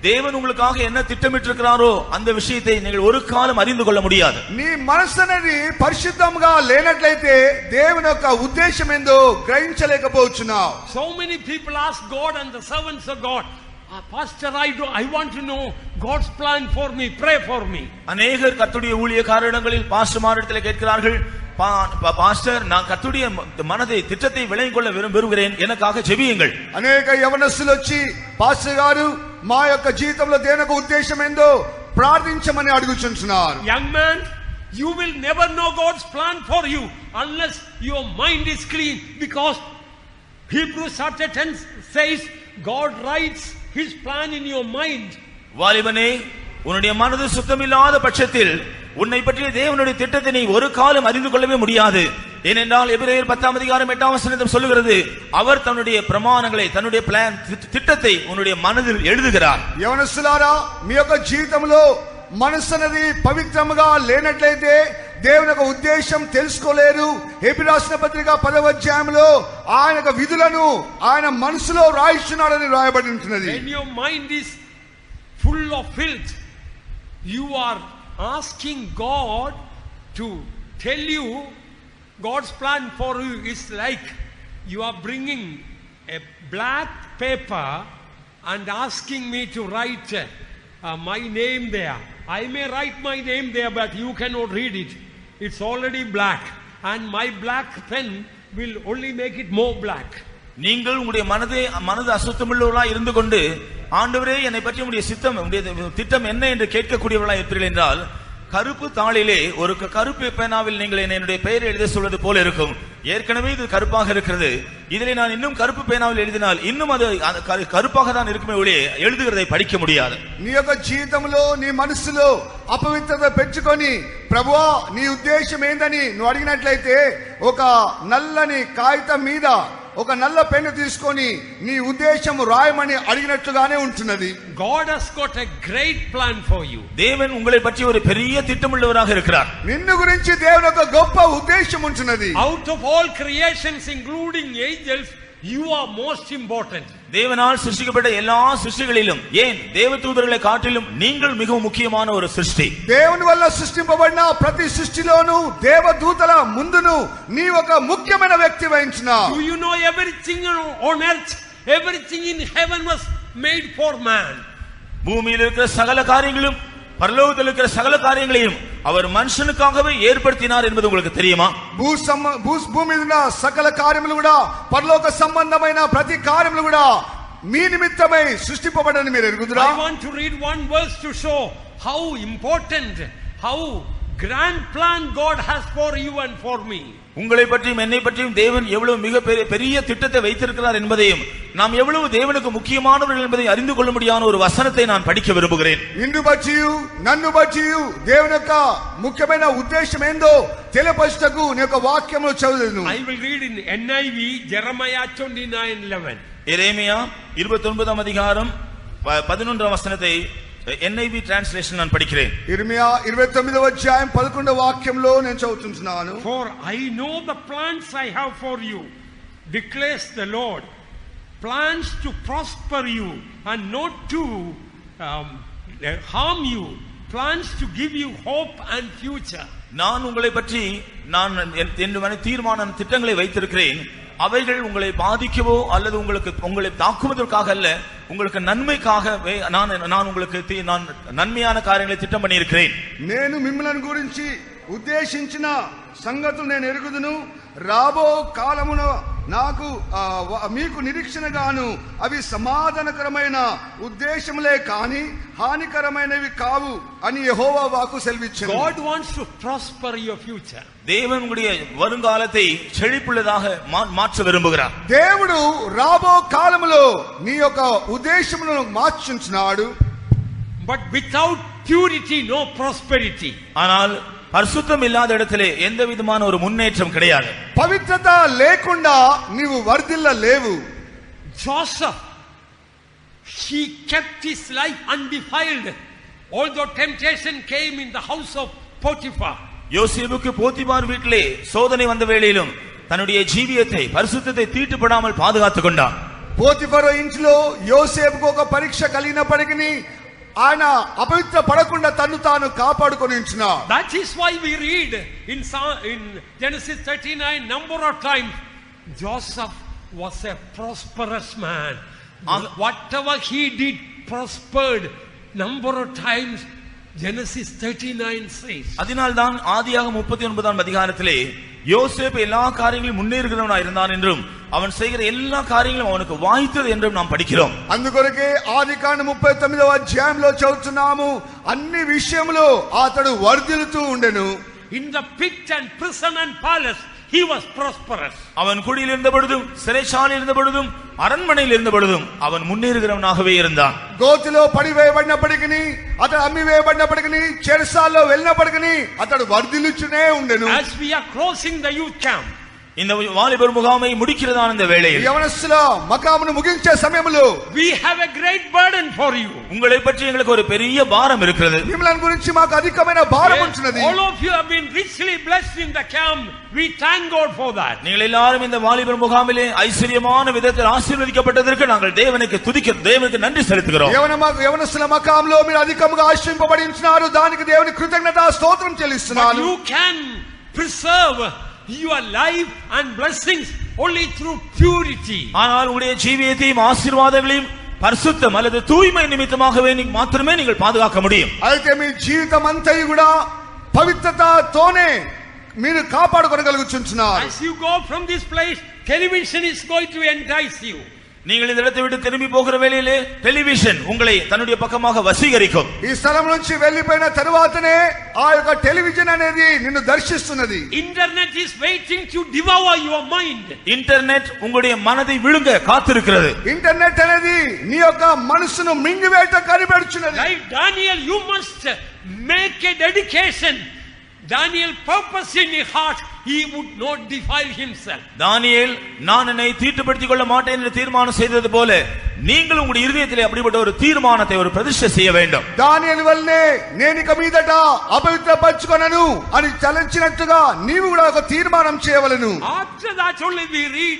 தேவன் உங்களுக்காக என்ன திட்டமிட்டிருக்கிறாரோ அந்த விஷயத்தை நீங்கள் ஒரு காலம் அறிந்து கொள்ள முடியாது. నీ మనసు అనేది పరిశుద్ధంగా లేనట్లయితే దేవుని యొక్క ఉద్దేశం ఏందో గ్రహించలేకపోవచ్చున్నావు. So many people ask God and the servants of God, Pastor, I want to know God's plan for me, pray for me. அநேகர் கர்த்தருடைய ஊழியக்காரர்களில் பாஸ்டர்மாரிடத்தில் கேட்கிறார்கள், பாஸ்டர் நான் கர்த்தருடைய மனதை திட்டத்தை விளங்கிக் கொள்ள விரும்புகிறேன், எனக்காக ஜெபியுங்கள். అనేక యవనస్తులు వచ్చి పాస్టర్ గారు మా యొక్క జీవితంలో దేవుని యొక్క ఉద్దేశం ఏందో ప్రార్థించమని అడుగుచున్నారు. Young man, you will never know God's plan for you unless your mind is clean, because Hebrews chapter 10 says God writes his plan in your mind. வாலிபனே, உன்னுடைய மனது சுத்தமில்லாத பட்சத்தில் உன்னை பற்றிய தேவனுடைய திட்டத்தை நீ ஒரு காலம் அறிந்து கொள்ளவே முடியாது. ஏனென்றால் எபிரேயர் 10:8 சொல்லுகிறது, அவர் தன்னுடைய பிரமாணங்களை தன்னுடைய பிளான் திட்டத்தை உன்னுடைய மனதில் எழுதுகிறார். యవనస్తులారా, మీ యొక్క జీవితంలో మనసు అనేది పవిత్రముగా లేనట్లయితే దేవుని యొక్క ఉద్దేశం తెలుసుకోలేరు. హెబ్రీ రాసిన పత్రిక 10వ అధ్యాయంలో ఆయన యొక్క విధులను ఆయన మనసులో రాయిస్తున్నాడని రాయబడి ఉంటున్నది. When your mind is full of filth, you are asking God to tell you God's plan for you is like you are bringing a black paper and asking me to write my name there. I may write my name there, but you cannot read it. It's already black, and my black pen will only make it more black. நீங்கள் உங்களுடைய மனது அசுத்தமுள்ளவர்களா இருந்து கொண்டு, ஆண்டவரே என்னை பற்றி உங்களுடைய திட்டம் என்ன என்று கேட்கக்கூடியவர்களா இருப்பீர்கள் என்றால், கருப்பு தாளிலே ஒரு கருப்பு பேனாவில் நீங்கள் என்னுடைய பெயரை எழுத சொல்வது போல இருக்கும். ஏற்கனவே இது கருப்பாக இருக்கிறது, இதிலே நான் இன்னும் கருப்பு பேனாவில் எழுதினால் இன்னும் அது கருப்பாக தான் இருக்குமே ஒழிய எழுதுகிறதை படிக்க முடியாது. నీ యొక్క జీవితంలో నీ మనసులో అపవిత్రత పెంచుకొని ప్రభువా నీ ఉద్దేశం ఏందని నువ్వు అడిగినట్లయితే ఒక నల్లని కాగితం మీద ఒక నల్ల పెన్ను తీసుకొని నీ ఉద్దేశం రాయమని అడిగినట్లుగానే ఉంటున్నది. God has got a great plan for you. தேவன் உங்களை பற்றி ஒரு பெரிய திட்டமுள்ளவராக இருக்கிறார். నిన్ను గురించి దేవుని యొక్క గొప్ప ఉద్దేశం ఉంటున్నది. Out of all creations including angels, you are most important. தேவனால் சிருஷ்டிக்கப்பட்ட எல்லா சிருஷ்டிகளிலும் ஏன் தேவதூதர்களை காட்டிலும் நீங்கள் மிகவும் முக்கியமான ஒரு சிருஷ்டி. దేవుని వల్ల సృష్టింపబడిన ప్రతి సృష్టిలోను దేవదూతల ముందును నీ ఒక ముఖ్యమైన వ్యక్తి వహించినావు. Do you know everything on earth, everything in heaven was made for man. பூமியில் இருக்கிற சகல காரியங்களும் பரலோகத்தில் இருக்கிற சகல காரியங்களையும் அவர் மனுஷனுக்காகவே ஏற்படுத்தினார் என்பது உங்களுக்கு தெரியுமா? భూమి మీద సకల కార్యములు కూడా పరలోక సంబంధమైన ప్రతి కార్యములు కూడా మీ నిమిత్తమై సృష్టింపబడని మీరు ఎరుగుదురా? I want to read one verse to show how important, how grand plan God has for you and for me. உங்களை பற்றியும் என்னை பற்றியும் தேவன் எவ்வளவு மிக பெரிய திட்டத்தை வைத்திருக்கிறார் என்பதையும் நாம் எவ்வளவு தேவனுக்கு முக்கியமானவர்கள் என்பதை அறிந்து கொள்ள முடியாத ஒரு வசனத்தை நான் படிக்க விரும்புகிறேன். నిన్ను బచ్చియు నన్ను బచ్చియు దేవుని యొక్క ముఖ్యమైన ఉద్దేశం ఏందో తెలియపరచుటకు నీ యొక్క వాక్యమును చదువుదును. I will read in NIV Jeremiah 29:11. எரேமியா 29ஆம் அதிகாரம் 11ஆம் வசனத்தை NIV ట్రాన్స్లేషన్ நான் படிக்கிறேன். ఇర్మియా 29వ అధ్యాయం 11వ వాక్యంలో నేను చదువుతున్నాను. For I know the plans I have for you, declares the Lord, plans to prosper you and not to harm you, plans to give you hope and future. நான் உங்களை பற்றி நான் என்னுடைய தீர்மான திட்டங்களை வைத்திருக்கிறேன். அவைகள் உங்களை பாதிக்கவோ அல்லது உங்களை தாக்குவதற்காக அல்ல, உங்களுக்கு நன்மைக்காகவே நான் உங்களுக்கு நான் நன்மையான காரியங்களை திட்டம் பண்ணி இருக்கிறேன். నేను మిమ్మల్ని గురించి ఉద్దేశించిన సంగతులు నేను ఎరుగుదును. రాబో కాలమున నాకు మీకు నిరీక్షణగాను అవి సమాధానకరమైన ఉద్దేశములే కాని హానికరమైనవి కావు అని యెహోవా వాక్కు సెలవిచ్చెను. God wants to prosper your future. தேவன் உங்களுடைய வருங்காலத்தை செழிப்புள்ளதாக மாற்ற விரும்புகிறார். దేవుడు రాబో కాలములో నీ యొక్క ఉద్దేశములను మార్చుచున్నాడు. But without purity no prosperity. ஆனால் பரிசுத்தம் இல்லாத இடத்திலே எந்த விதமான ஒரு முன்னேற்றம் கிடையாது. పవిత్రత లేకుండా నీవు వర్ధిల్లలేవు. Joseph, he kept his life undefiled although temptation came in the house of Potiphar. யோசேப்புக்கு போத்திபார் வீட்டிலே சோதனை வந்த வேளையிலும் தன்னுடைய ஜீவியத்தை பரிசுத்தத்தை தீட்டுப்படாமல் பாதுகாத்துக் கொண்டார். పోతిఫరు ఇంట్లో యోసేపుకు ఒక పరీక్ష కలిగినప్పటికీ ఆయన అపవిత్ర పడకుండా తన్ను తాను కాపాడుకొని ఉంచున్నాడు. That is why we read in Genesis 39 number of times Joseph was a prosperous man. Whatever he did prospered. Number of times Genesis 39 says. அதனால்தான் ஆதியாகமம் 39ஆம் அதிகாரத்திலே யோசேப்பு எல்லா காரியங்களிலும் முன்னேறுகிறவனாய் இருந்தான் என்றும் அவன் செய்கிற எல்லா காரியங்களும் அவனுக்கு வாய்த்தது என்றும் நாம் படிக்கிறோம். అందుకొరకే ఆదికాండం 39వ అధ్యాయంలో చదువుతున్నాము, అన్ని విషయములో అతడు వర్ధిల్లుతూ ఉండెను. In the pit and prison and palace he was prosperous. அவன் குடியில் இருந்த பொழுதும் சிறைச்சாலையில் இருந்த பொழுதும் அரண்மனையில் இருந்த பொழுதும் அவன் முன்னேறுகிறவனாகவே இருந்தான். గోతిలో పడివేయబడినప్పటికీ అతడు అమ్మివేయబడినప్పటికీ చెరసాలలో వెళ్ళినప్పటికీ అతడు వర్ధిల్లుచునే ఉండెను. As we are closing the youth camp, இந்த வாலிபர் முகாமை முடிக்கிறதான இந்த வேளையில் யவனஸ்ல மகாமுను முగించే సమయంలో we have a great burden for you. உங்களை பற்றி எங்களுக்கு ஒரு பெரிய பாரம் இருக்கிறது. మిమ్మల్ని గురించి మాకు అధికమైన భారం ఉంటున్నది. All of you have been richly blessed in the camp. We thank God for that. நீங்கள் எல்லாரும் இந்த வாலிபர் முகாமிலே ஐஸ்வரியமான விதத்தில் ஆசீர்வதிக்கப்பட்டதற்கு நாங்கள் தேவனுக்கு நன்றி செலுத்துகிறோம். யவனஸ்ல మకాంలో మీరు అధికముగా ఆశీర్వదింపబడినారు, దానికి దేవునికి కృతజ్ఞతా స్తోత్రం చెల్లిస్తున్నాను. You can preserve your life and blessings only through purity. ஆனால் உங்களுடைய ஜீவியத்தையும் ஆசீர்வாதங்களையும் பரிசுத்தம் அல்லது தூய்மை நிமித்தமாகவே மாத்திரமே நீங்கள் பாதுகாக்க முடியும். అయితే మీ జీవితం అంతా కూడా పవిత్రతతోనే మీరు కాపాడుకోగలుగుచున్నారు. As you go from this place, television is going to entice you. நீங்கள் இந்த இடத்தை விட்டு திரும்பி போகிற வேளையிலே టెలివిజన్ உங்களை தன்னுடைய பக்கமாக வசீகரிக்கும். ఈ స్థలం నుంచి వెళ్ళిపోయిన తరువాతనే ఆ యొక్క టెలివిజన్ అనేది నిన్ను దర్శిస్తున్నది. Internet is waiting to devour your mind. Internet உங்களுடைய மனதை விழுங்க காத்திருக்கிறது. ఇంటర్నెట్ అనేది నీ యొక్క మనసును మింగివేట కనిపెడుచున్నది. Like Daniel, you must make a dedication. Daniel purpose in his heart, he would not defile himself. தானியேல் நான் என்னை தீட்டுப்படுத்திக் கொள்ள மாட்டேன் என்று தீர்மானம் செய்தது போல நீங்கள் உங்களுடைய இதயத்திலே அப்படிப்பட்ட ஒரு தீர்மானத்தை ஒரு பிரதிஷ்டை செய்ய வேண்டும். దానియేలు వల్లే నేను ఇక మీదట అపవిత్రపరచుకొనను అని తలంచినట్టుగా నీవు కూడా ఒక తీర్మానం చేయవలెను. After that only we read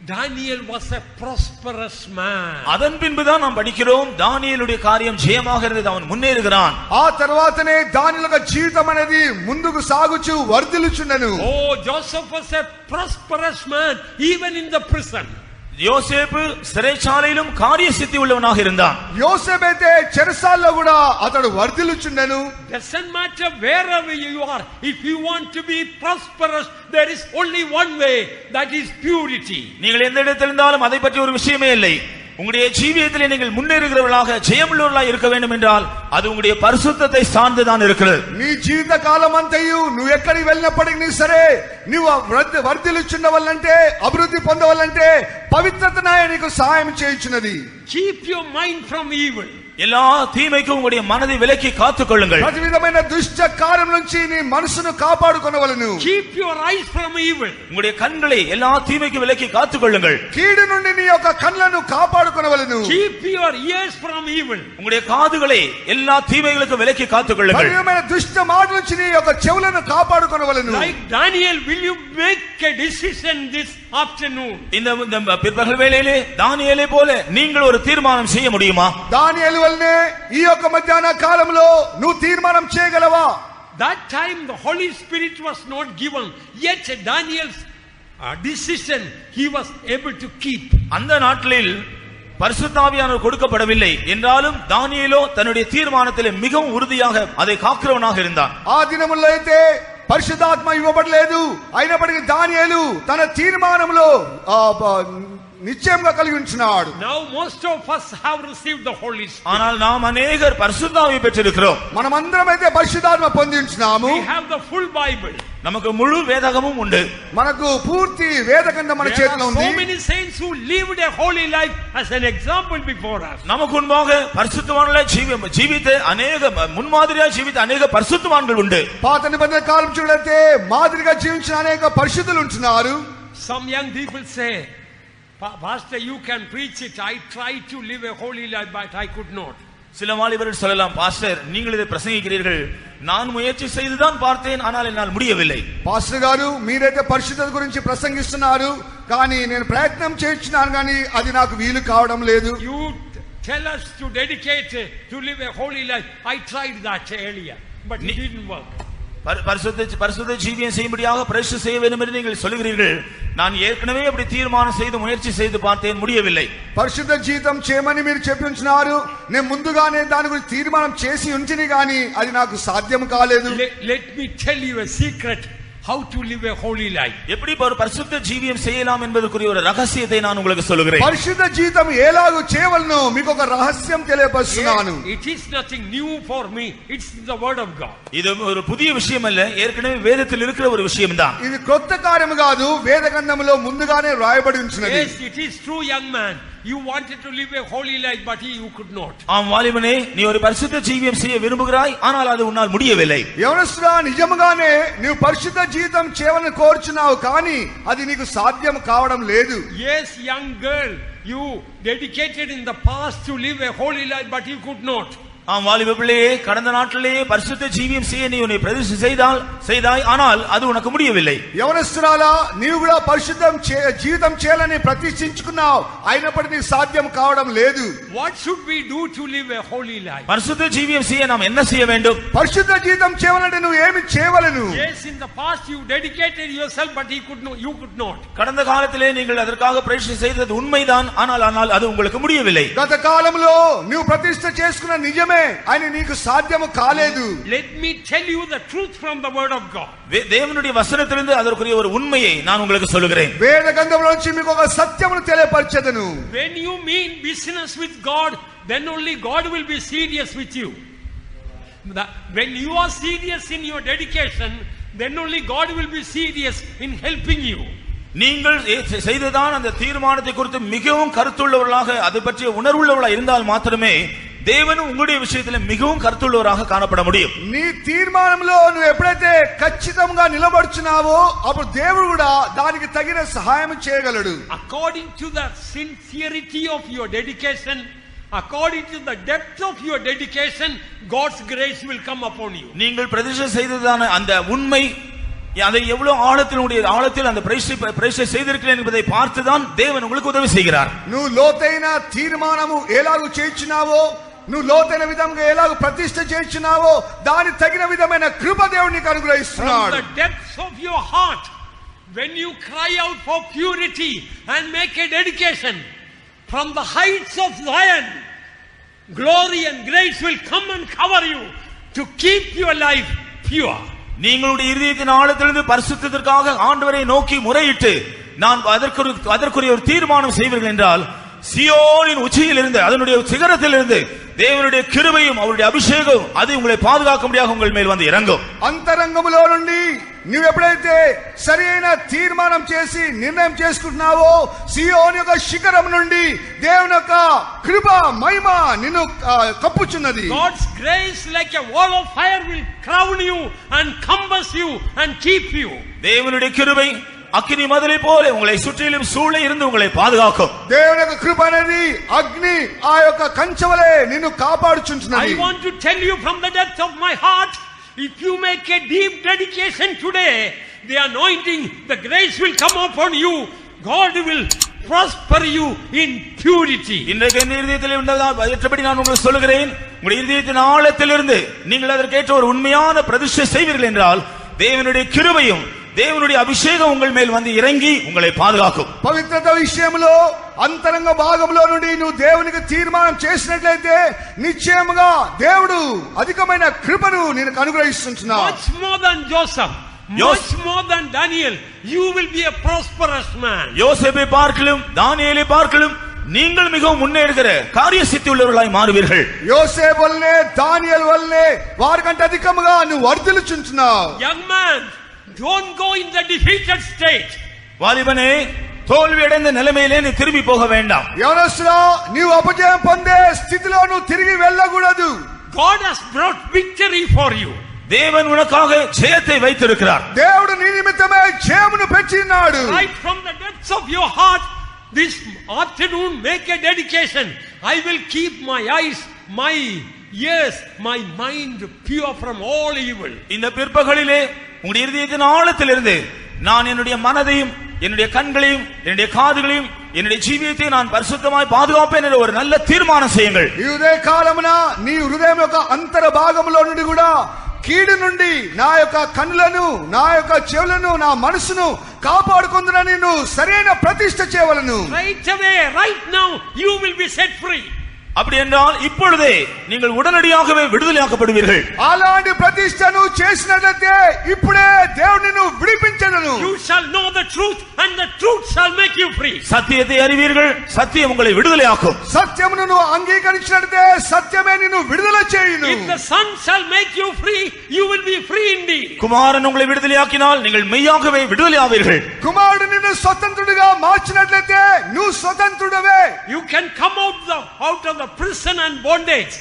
Daniel was a prosperous man. அதன் பின்புதான் நாம் படிக்கிறோம் தானியேலுடைய காரியம் ஜெயமாக இருந்தது, அவன் முன்னேறுகிறான். ఆ తర్వాతనే దానియేలు యొక్క జీవితం అనేది ముందుకు సాగుచు వర్ధిల్లుచుండెను. Oh, Joseph was a prosperous man even in the prison. యోసేపు సిறைச்சாலையிலும் காரிய சித்தி உள்ளவனாக இருந்தான். యోసేపు అయితే చెరసాలలో కూడా అతడు వర్ధిల్లుచుండెను. Doesn't matter wherever you are, if you want to be prosperous, there is only one way, that is purity. நீங்கள் எந்த இடத்தில் இருந்தாலும் அதை பற்றி ஒரு விஷயமே இல்லை. உங்களுடைய ஜீவியத்திலே நீங்கள் முன்னேறுகிறவர்களாக ஜெயமுள்ளவர்களாக இருக்க வேண்டும் என்றால் அது உங்களுடைய பரிசுத்தத்தை சார்ந்துதான் இருக்கிறது. నీ జీవిత కాలం అంతయు నువ్వు ఎక్కడికి వెళ్ళినప్పటికీ సరే నువ్వు వర్ధిల్లుచుండవాలంటే అభివృద్ధి పొందవాలంటే పవిత్రతనే నీకు సహాయం చేయుచున్నది. Keep your mind from evil. எல்லா தீமைக்கும் உங்களுடைய மனதை விலக்கி காத்துக் கொள்ளுங்கள். ప్రతి విధమైన దుష్ట కార్యం నుంచి నీ మనసును కాపాడుకొనవలెను. Keep your eyes from evil. உங்களுடைய கண்களை எல்லா தீமைக்கும் விலக்கி காத்துக் கொள்ளுங்கள். కీడు నుండి నీ యొక్క కళ్ళను కాపాడుకొనవలెను. Keep your ears from evil. உங்களுடைய காதுகளை எல்லா தீமைகளுக்கும் விலக்கி காத்துக் கொள்ளுங்கள். ప్రతి విధమైన దుష్ట మాట నుంచి నీ యొక్క చెవులను కాపాడుకొనవలెను. Like Daniel, will you make a decision this afternoon? இந்த பிற்பகல் வேளையிலே தானியேலை போல நீங்கள் ஒரு தீர்மானம் செய்ய முடியுமா? దానియేలు వల్లనే ఈ యొక్క మధ్యాహ్న కాలంలో నువ్వు తీర్మానం చేయగలవా? That time the Holy Spirit was not given, yet Daniel's decision he was able to keep. அந்த நாட்களில் பரிசுத்த ஆவியானவர் கொடுக்கப்படவில்லை என்றாலும் தானியேலோ தன்னுடைய தீர்மானத்திலே மிகவும் உறுதியாக அதை காக்கிறவனாக இருந்தான். ఆ దినముల్లో అయితే పరిశుద్ధాత్మ ఇవ్వబడలేదు, అయినప్పటికీ దానియేలు తన తీర్మానంలో నిశ్చయంగా కలిగి ఉంటున్నాడు. Now most of us have received the Holy Spirit. ஆனால் நாம் अनेகர் பரிசுத்த ஆவியை பெற்றிருக்கிறோம். మనమందరం అయితే పరిశుద్ధాత్మ పొంది ఉంటున్నాము. We have the full Bible. நமக்கு முழு வேதகமும் உண்டு. మనకు పూర్తి వేదగ్రంథం మన చేతిలో ఉంది. So many saints who lived a holy life as an example before us. நமக்கு முன்பாக பரிசுத்தவான்களை ஜீவித்த अनेக முன்மாதிரியாக ஜீவித்த अनेக பரிசுத்தவான்கள் உண்டு. పాత నిబంధన కాలం చూడైతే మాదిరిగా జీవించిన అనేక పరిశుద్ధులు ఉంటున్నారు. Some young people say, Pastor, you can preach it. I tried to live a holy life, but I could not. சில வாலிபர்கள் சொல்லலாம், பாஸ்டர் நீங்கள் இதை பிரசங்கிக்கிறீர்கள், நான் முயற்சி செய்துதான் பார்த்தேன், ஆனால் என்னால் முடியவில்லை. పాస్టర్ గారు మీరైతే పరిశుద్ధత గురించి ప్రసంగిస్తున్నారు, కానీ నేను ప్రయత్నం చేస్తున్నాను కానీ అది నాకు వీలు కావడం లేదు. You tell us to dedicate to live a holy life. I tried that earlier, but it didn't work. பரிசுத்த ஜீவியம் செய்யும்படியாக பிரதிஷ்டை செய்ய வேண்டும் என்று நீங்கள் சொல்கிறீர்கள். நான் ஏற்கனவே அப்படி தீர்மானம் செய்து முயற்சி செய்து பார்த்தேன், முடியவில்லை. పరిశుద్ధ జీవితం చేయమని మీరు చెప్పి ఉంటున్నారు, నేను ముందుగానే దాని గురించి తీర్మానం చేసి ఉంచిని కానీ అది నాకు సాధ్యం కాలేదు. Let me tell you a secret how to live a holy life. எப்படி ஒரு பரிசுத்த ஜீவியம் செய்யலாம் என்பதற்குரிய ஒரு ரகசியத்தை நான் உங்களுக்கு சொல்கிறேன். పరిశుద్ధ జీవితం ఎలాగో చేయవలనో మీకు ఒక రహస్యం తెలియపరుస్తున్నాను. It is nothing new for me, it's the word of God. இது ஒரு புதிய விஷயம் அல்ல, ஏற்கனவே வேதத்தில் இருக்கிற ஒரு விஷயம்தான். ఇది కొత్త కార్యం కాదు, వేద గ్రంథంలో ముందుగానే రాయబడి ఉంచినది. Yes, it is true, young man. You wanted to live a holy life, but you could not. ஆம் வாலிபனே, நீ ஒரு பரிசுத்த ஜீவியம் செய்ய விரும்புகிறாய், ஆனால் அது உன்னால் முடியவில்லை. యవనస్తుడా నిజముగానే నీవు పరిశుద్ధ జీవితం చేయవలని కోరుచున్నావు, కానీ అది నీకు సాధ్యం కావడం లేదు. Yes, young girl, you dedicated in the past to live a holy life, but you could not. ஆம் வாலிப பிள்ளையே, கடந்த நாட்களிலே பரிசுத்த ஜீவியம் செய்ய நீ உன்னை பிரதிஷ்டை செய்தாய், ஆனால் அது உனக்கு முடியவில்லை. యవనస్తురాలా నీవు కూడా పరిశుద్ధం జీవితం చేయాలని ప్రతిష్ఠించుకున్నావు, అయినప్పటికీ సాధ్యం కావడం లేదు. What should we do to live a holy life? பரிசுத்த ஜீவியம் செய்ய நாம் என்ன செய்ய வேண்டும்? పరిశుద్ధ జీవితం చేయాలంటే నువ్వు ఏమి చేయవలెను? Yes, in the past you dedicated yourself, but you could not. கடந்த காலத்திலே நீங்கள் அதற்காக பிரதிஷ்டை செய்தது உண்மைதான், ஆனால் அது உங்களுக்கு முடியவில்லை. గత కాలంలో నువ్వు ప్రతిష్ఠ చేసుకున్న నిజమే, నిజమే అని నీకు సాధ్యము కాలేదు. Let me tell you the truth from the word of God. தேவனுடைய வசனத்திலிருந்து அதற்குரிய ஒரு உண்மையை நான் உங்களுக்கு சொல்லுகிறேன். వేద గ్రంథంలోంచి మీకు ఒక సత్యమును తెలియపరచెదను. When you mean business with God, then only God will be serious with you. When you are serious in your dedication, then only God will be serious in helping you. நீங்கள் செய்ததான் அந்த தீர்மானத்தை குறித்து மிகவும் கருத்துள்ளவர்களாக அதை பற்றிய உணர்வுள்ளவர்களாக இருந்தால் மாத்திரமே தேவனும் உங்களுடைய விஷயத்தில் மிகவும் கருத்துள்ளவராக காணப்பட முடியும். నీ తీర్మానంలో నువ్వు ఎప్పుడైతే ఖచ్చితంగా నిలబడుచున్నావో అప్పుడు దేవుడు కూడా దానికి తగిన సహాయం చేయగలడు. According to the sincerity of your dedication, according to the depth of your dedication, God's grace will come upon you. நீங்கள் பிரதிஷ்டை செய்ததான அந்த உண்மை அதை எவ்வளவு ஆழத்தில் அந்த பிரதிஷ்டை செய்திருக்கிறேன் என்பதை பார்த்துதான் தேவன் உங்களுக்கு உதவி செய்கிறார். నువ్వు లోతైన తీర్మానము ఎలాగూ చేయించున్నావో, నువ్వు లోతైన విధంగా ఎలాగూ ప్రతిష్ఠ చేయించున్నావో దాని తగిన విధమైన కృప దేవుడు నీకు అనుగ్రహిస్తున్నాడు. From the depths of your heart, when you cry out for purity and make a dedication, from the heights of Zion, glory and grace will come and cover you to keep your life pure. நீங்களுடைய இதயத்தின் ஆழத்திலிருந்து பரிசுத்தத்திற்காக ஆண்டவரை நோக்கி முறையிட்டு நான் அதற்குரிய ஒரு தீர்மானம் செய்வீர்கள் என்றால் சியோனின் உச்சியில் இருந்து அதனுடைய சிகரத்தில் இருந்து தேவனுடைய கிருபையும் அவருடைய அபிஷேகம் அது உங்களை பாதுகாக்க முடியாத உங்கள் மேல் வந்து இறங்கும். అంతరంగములో నుండి నువ్వు ఎప్పుడైతే సరైన తీర్మానం చేసి నిర్ణయం చేసుకుంటున్నావో సియోను యొక్క శిఖరం నుండి దేవుని యొక్క కృప మహిమ నిన్ను కప్పుచున్నది. God's grace like a wall of fire will crown you and compass you and keep you. தேவனுடைய கிருபை அக்கினி மதிலை போல உங்களை சுற்றிலும் சூழ இருந்து உங்களை பாதுகாக்கும். దేవుని యొక్క కృప అనేది అగ్ని ఆ యొక్క కంచెవలే నిన్ను కాపాడుచుంటున్నది. I want to tell you from the depth of my heart, if you make a deep dedication today, the anointing, the grace will come upon you. God will prosper you in purity. இன்றைக்கு இந்த இதயத்தில் உள்ளபடி நான் உங்களுக்கு சொல்லுகிறேன், உங்களுடைய இதயத்தின் ஆழத்திலிருந்து நீங்கள் அதற்கேற்ற ஒரு உண்மையான பிரதிஷ்டை செய்வீர்கள் என்றால் தேவனுடைய கிருபையும் தேவனுடைய அபிஷேகம் உங்கள் மேல் வந்து இறங்கி உங்களை பாதுகாக்கும். పవిత్రత విషయంలో అంతరంగ భాగంలో నుండి నువ్వు దేవునికి తీర్మానం చేసినట్లయితే నిశ్చయముగా దేవుడు అధికమైన కృపను నీకు అనుగ్రహిస్తున్నాడు. Much more than Joseph, much more than Daniel, you will be a prosperous man. யோசேப்பை பார்க்கலும் தானியேலை பார்க்கலும் நீங்கள் மிகவும் முன்னேறுகிற காரிய சித்தி உள்ளவர்களாய் மாறுவீர்கள். யோசேப்பு వల్లనే దానియేలు వల్లనే వారికంటే అధికముగా నువ్వు వర్ధిల్లుచుంటున్నావు. Young man, don't go in the defeated state. வாலிபனே, தோல்வி அடைந்த நிலைமையிலே நீ திரும்பி போக வேண்டாம். యవనస్తుడా, నీవు అపజయం పొందే స్థితిలో నువ్వు తిరిగి వెళ్ళకూడదు. God has brought victory for you. தேவன் உனக்காக ஜெயத்தை வைத்திருக்கிறார். దేవుడు నీ నిమిత్తమే జయమును పెట్టినాడు. Right from the depths of your heart, this afternoon make a dedication. I will keep my eyes, my ears, my mind pure from all evil. இந்த பிற்பகலிலே உங்களுடைய இதயத்தின் ஆழத்திலிருந்து நான் என்னுடைய மனதையும் என்னுடைய கண்களையும் என்னுடைய காதுகளையும் என்னுடைய ஜீவியத்தை நான் பரிசுத்தமாய் பாதுகாப்பேன் என்ற ஒரு நல்ல தீர்மானம் செய்யுங்கள். ఈ ఉదయ కాలమున నీ హృదయం యొక్క అంతర భాగములో నుండి కూడా కీడు నుండి నా యొక్క కన్నులను నా యొక్క చెవులను నా మనసును కాపాడుకొందునని నువ్వు సరైన ప్రతిష్ఠ చేయవలెను. Right away, right now you will be set free. அப்படி என்றால் இப்பொழுதே நீங்கள் உடனடியாகவே விடுதலையாக்கப்படுவீர்கள். అలాంటి ప్రతిష్టను చేసినట్లయితే ఇప్పుడే దేవుడు నిన్ను విడిపించెదను. You shall know the truth and the truth shall make you free. சத்தியத்தை அறிவீர்கள், சத்தியம் உங்களை விடுதலையாக்கும். సత్యమును నువ్వు అంగీకరించినట్లయితే సత్యమే నిన్ను విడుదల చేయును. If the Son shall make you free, you will be free indeed. குமாரன் உங்களை விடுதலையாக்கினால் நீங்கள் மெய்யாகவே விடுதலையாவீர்கள். కుమారుడు నిన్ను స్వతంత్రుడిగా మార్చినట్లయితే నువ్వు స్వతంత్రుడవే. You can come out of the prison and bondage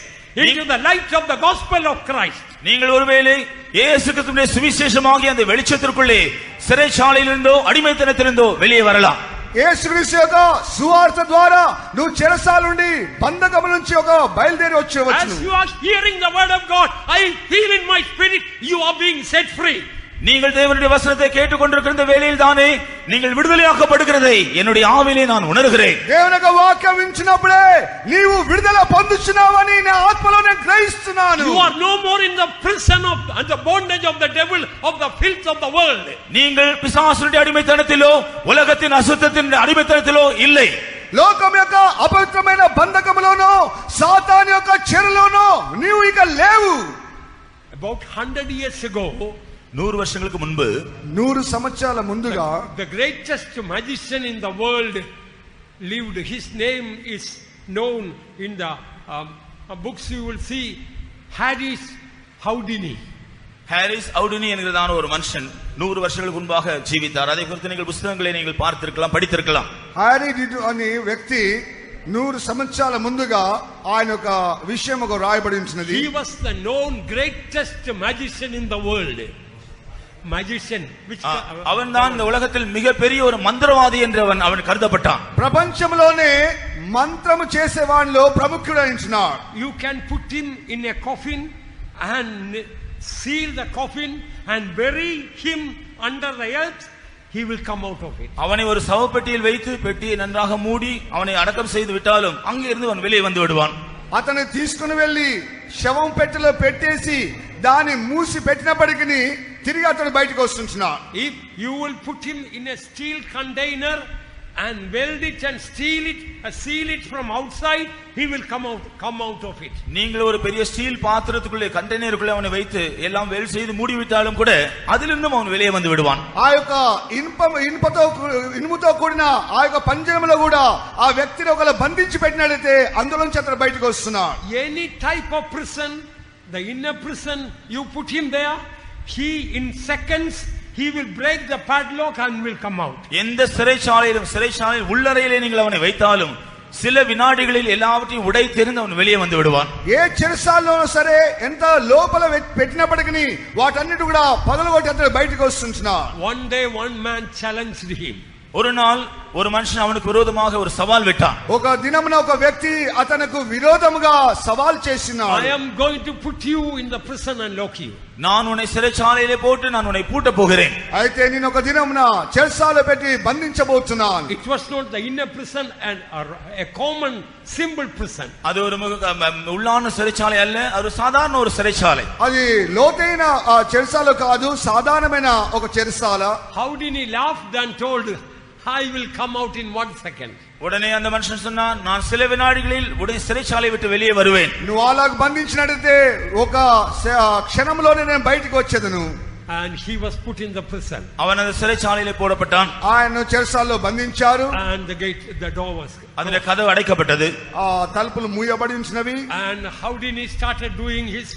into the light of the gospel of Christ. நீங்கள் ஒருவேளை இயேசு கிறிஸ்துவின் சுவிசேஷமாகிய அந்த வெளிச்சத்திற்குள்ளே சிறைச்சாலையிலிருந்தோ அடிமைத்தனத்திலிருந்தோ வெளியே வரலாம். యేసుక్రీస్తు యొక్క సువార్త ద్వారా నువ్వు చెరసాల నుండి బంధకము నుంచి ఒక బయలుదేరి వచ్చేవచ్చు. As you are hearing the word of God, I feel in my spirit you are being set free. நீங்கள் தேவனுடைய வசனத்தை கேட்டுக்கொண்டிருக்கிற இந்த வேளையில் தானே நீங்கள் விடுதலையாக்கப்படுகிறதை என்னுடைய ஆவியிலே நான் உணர்கிறேன். దేవుని యొక్క వాక్యం వింటున్నప్పుడే నీవు విడుదల పొందుచున్నావని నా ఆత్మలో నేను గ్రహిస్తున్నాను. You are no more in the prison of and the bondage of the devil, of the filth of the world. நீங்கள் பிசாசுடைய அடிமைத்தனத்திலோ உலகத்தின் அசுத்தத்தின் அடிமைத்தனத்திலோ இல்லை. లోకం యొక్క అపవిత్రమైన బంధకములోనో సాతాను యొక్క చెరలోనో నీవు లేవు. About 100 years ago, 100 வருஷங்களுக்கு முன்பு 100 సంవత్సరాల ముందుగా the greatest magician in the world lived. His name is known in the books. You will see Harris Houdini. Harris Houdini என்கிறதான ஒரு மனுஷன் 100 வருஷங்களுக்கு முன்பாக ஜீவித்தார். அதை குறித்து நீங்கள் புத்தகங்களை நீங்கள் பார்த்திருக்கலாம், படித்திருக்கலாம். హారిస్ అనే వ్యక్తి 100 సంవత్సరాల ముందుగా ఆయన ఒక విషయం ఒక రాయబడి ఉంచినది. He was the known greatest magician in the world. Magician, which அவன் தான் இந்த உலகத்தில் மிகப்பெரிய ஒரு மந்திரவாதி என்று அவன் கருதப்பட்டான். ప్రపంచంలోనే మంత్రము చేసేవాడిలో ప్రముఖుడైనాడు. You can put him in a coffin and seal the coffin and bury him under the earth. He will come out of it. அவனை ஒரு சவப்பெட்டியில் வைத்து பெட்டியை நன்றாக மூடி அவனை அடக்கம் செய்து விட்டாலும் அங்கே இருந்து அவன் வெளியே வந்து விடுவான். అతను తీసుకుని వెళ్ళి శవం పెట్టెలో పెట్టేసి దాన్ని మూసి పెట్టినప్పటికీ తిరిగి అతను బయటకు వస్తున్నాడు. If you will put him in a steel container and weld it and seal it from outside, he will come out of it. நீங்கள் ஒரு பெரிய ஸ்டீல் பாத்திரத்துக்குள்ளே கண்டெய்னருக்குள்ளே அவனை வைத்து எல்லாம் வெல்ட் செய்து மூடி விட்டாலும் கூட அதிலிருந்து அவன் வெளியே வந்து விடுவான். ఆ యొక్క ఇనుముతో కూడిన ఆ యొక్క పంజరంలో కూడా ఆ వ్యక్తిని ఒకవేళ బంధించి పెట్టినట్లయితే అందులోంచి అతను బయటకు వస్తున్నాడు. Any type of prison, the inner prison, you put him there, he in seconds he will break the padlock and will come out. எந்த சிறைச்சாலையில் உள்ளறையிலே நீங்கள் அவனை வைத்தாலும் சில வினாடிகளில் எல்லாவற்றையும் உடைத்தெறிந்து அவன் வெளியே வந்து விடுவான். ఏ చెరసాలలో సరే ఎంత లోపల పెట్టినప్పటికీ వాటన్నిటి కూడా పగలగొట్టి అతను బయటకు వస్తున్నాడు. One day one man challenged him. ஒரு நாள் ஒரு மனுஷன் அவனுக்கு விரோதமாக ஒரு சவால் விட்டான். ఒక దినమున ఒక వ్యక్తి అతనికి విరోధముగా సవాల్ చేసినాడు. I am going to put you in the prison and lock you. நான் உன்னை சிறைச்சாலையிலே போட்டு நான் உன்னை பூட்ட போகிறேன். అయితే నేను ఒక దినమున చెరసాలలో పెట్టి బంధించబోతున్నాను. It was not the inner prison and a common simple prison. அது ஒரு உள்ளான சிறைச்சாலை அல்ல, அது சாதாரண ஒரு சிறைச்சாலை. అది లోతైన చెరసాల కాదు, సాధారణమైన ఒక చెరసాల. Houdini laughed and told, I will come out in 1 second. உடனே அந்த மனுஷன் சொன்னான், நான் சில வினாடிகளில் உடனே சிறைச்சாலை விட்டு வெளியே வருவேன். నువ్వు అలాగ బంధించినట్లయితే ఒక క్షణంలోనే నేను బయటికి వచ్చేదను. And he was put in the prison. அவன் அந்த சிறைச்சாலையிலே போடப்பட்டான். ఆయన చెరసాలలో బంధించారు. And the door was, அதிலே கதவு அடைக்கப்பட்டது. ఆ తలుపులు మూయబడి ఉంచినవి. And Houdini started doing his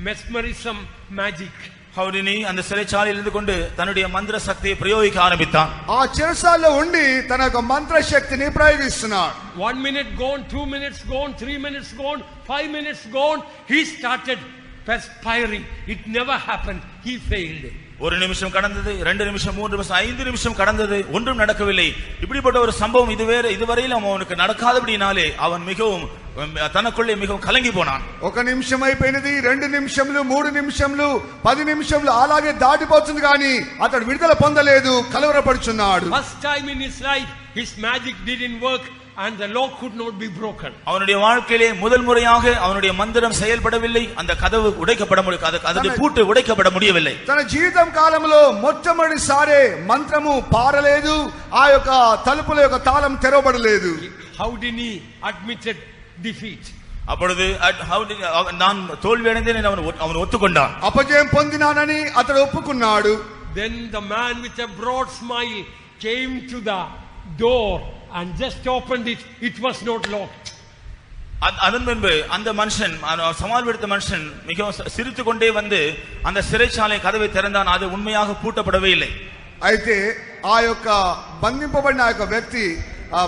mesmerism magic. ஹவுடினி அந்த சிறைச்சாலையில் இருந்து கொண்டு தன்னுடைய மந்திர சக்தியை பிரயோகிக்க ஆரம்பித்தான். ఆ చెరసాలలో ఉండి తన యొక్క మంత్ర శక్తిని ప్రయోగిస్తున్నాడు. 1 minute gone, 2 minutes gone, 3 minutes gone, 5 minutes gone. He started perspiring. It never happened. He failed. ஒரு நிமிஷம் கடந்தது, 2 நிமிஷம், 3 நிமிஷம், 5 நிமிஷம் கடந்தது, ஒன்றும் நடக்கவில்லை. இப்படிப்பட்ட ஒரு சம்பவம் இதுவரையில் அவனுக்கு நடக்காதபடினாலே அவன் மிகவும் தனக்குள்ளே மிகவும் கலங்கி போனான். ఒక నిమిషం అయిపోయినది, 2 నిమిషములు, 3 నిమిషములు, 10 నిమిషములు అలాగే దాటిపోతుంది కానీ అతడు విడుదల పొందలేదు, కలవరపడుచున్నాడు. First time in his life his magic didn't work and the lock could not be broken. அவனுடைய வாழ்க்கையிலே முதல் முறையாக அவனுடைய மந்திரம் செயல்படவில்லை, அந்த கதவு உடைக்கப்பட முடியவில்லை, அதனுடைய பூட்டு உடைக்கப்பட முடியவில்லை. తన జీవితం కాలంలో మొట్టమొదటిసారి మంత్రము పారలేదు, ఆ యొక్క తలుపుల యొక్క తాళం తెరవబడలేదు. Houdini admitted defeat. அப்பொழுது நான் தோல்வி அடைந்தேன் அவன் ஒத்துக்கொண்டான். అపజయం పొందినానని అతడు ఒప్పుకున్నాడు. Then the man with a broad smile came to the door and just opened it. It was not locked. அதன் பின்பு அந்த மனுஷன், சவால் விடுத்த மனுஷன் மிகவும் சிரித்துக் கொண்டே வந்து அந்த சிறைச்சாலை கதவை திறந்தான். அது உண்மையாக பூட்டப்படவே இல்லை. అయితే ఆ యొక్క బంధింపబడిన ఆ యొక్క వ్యక్తి,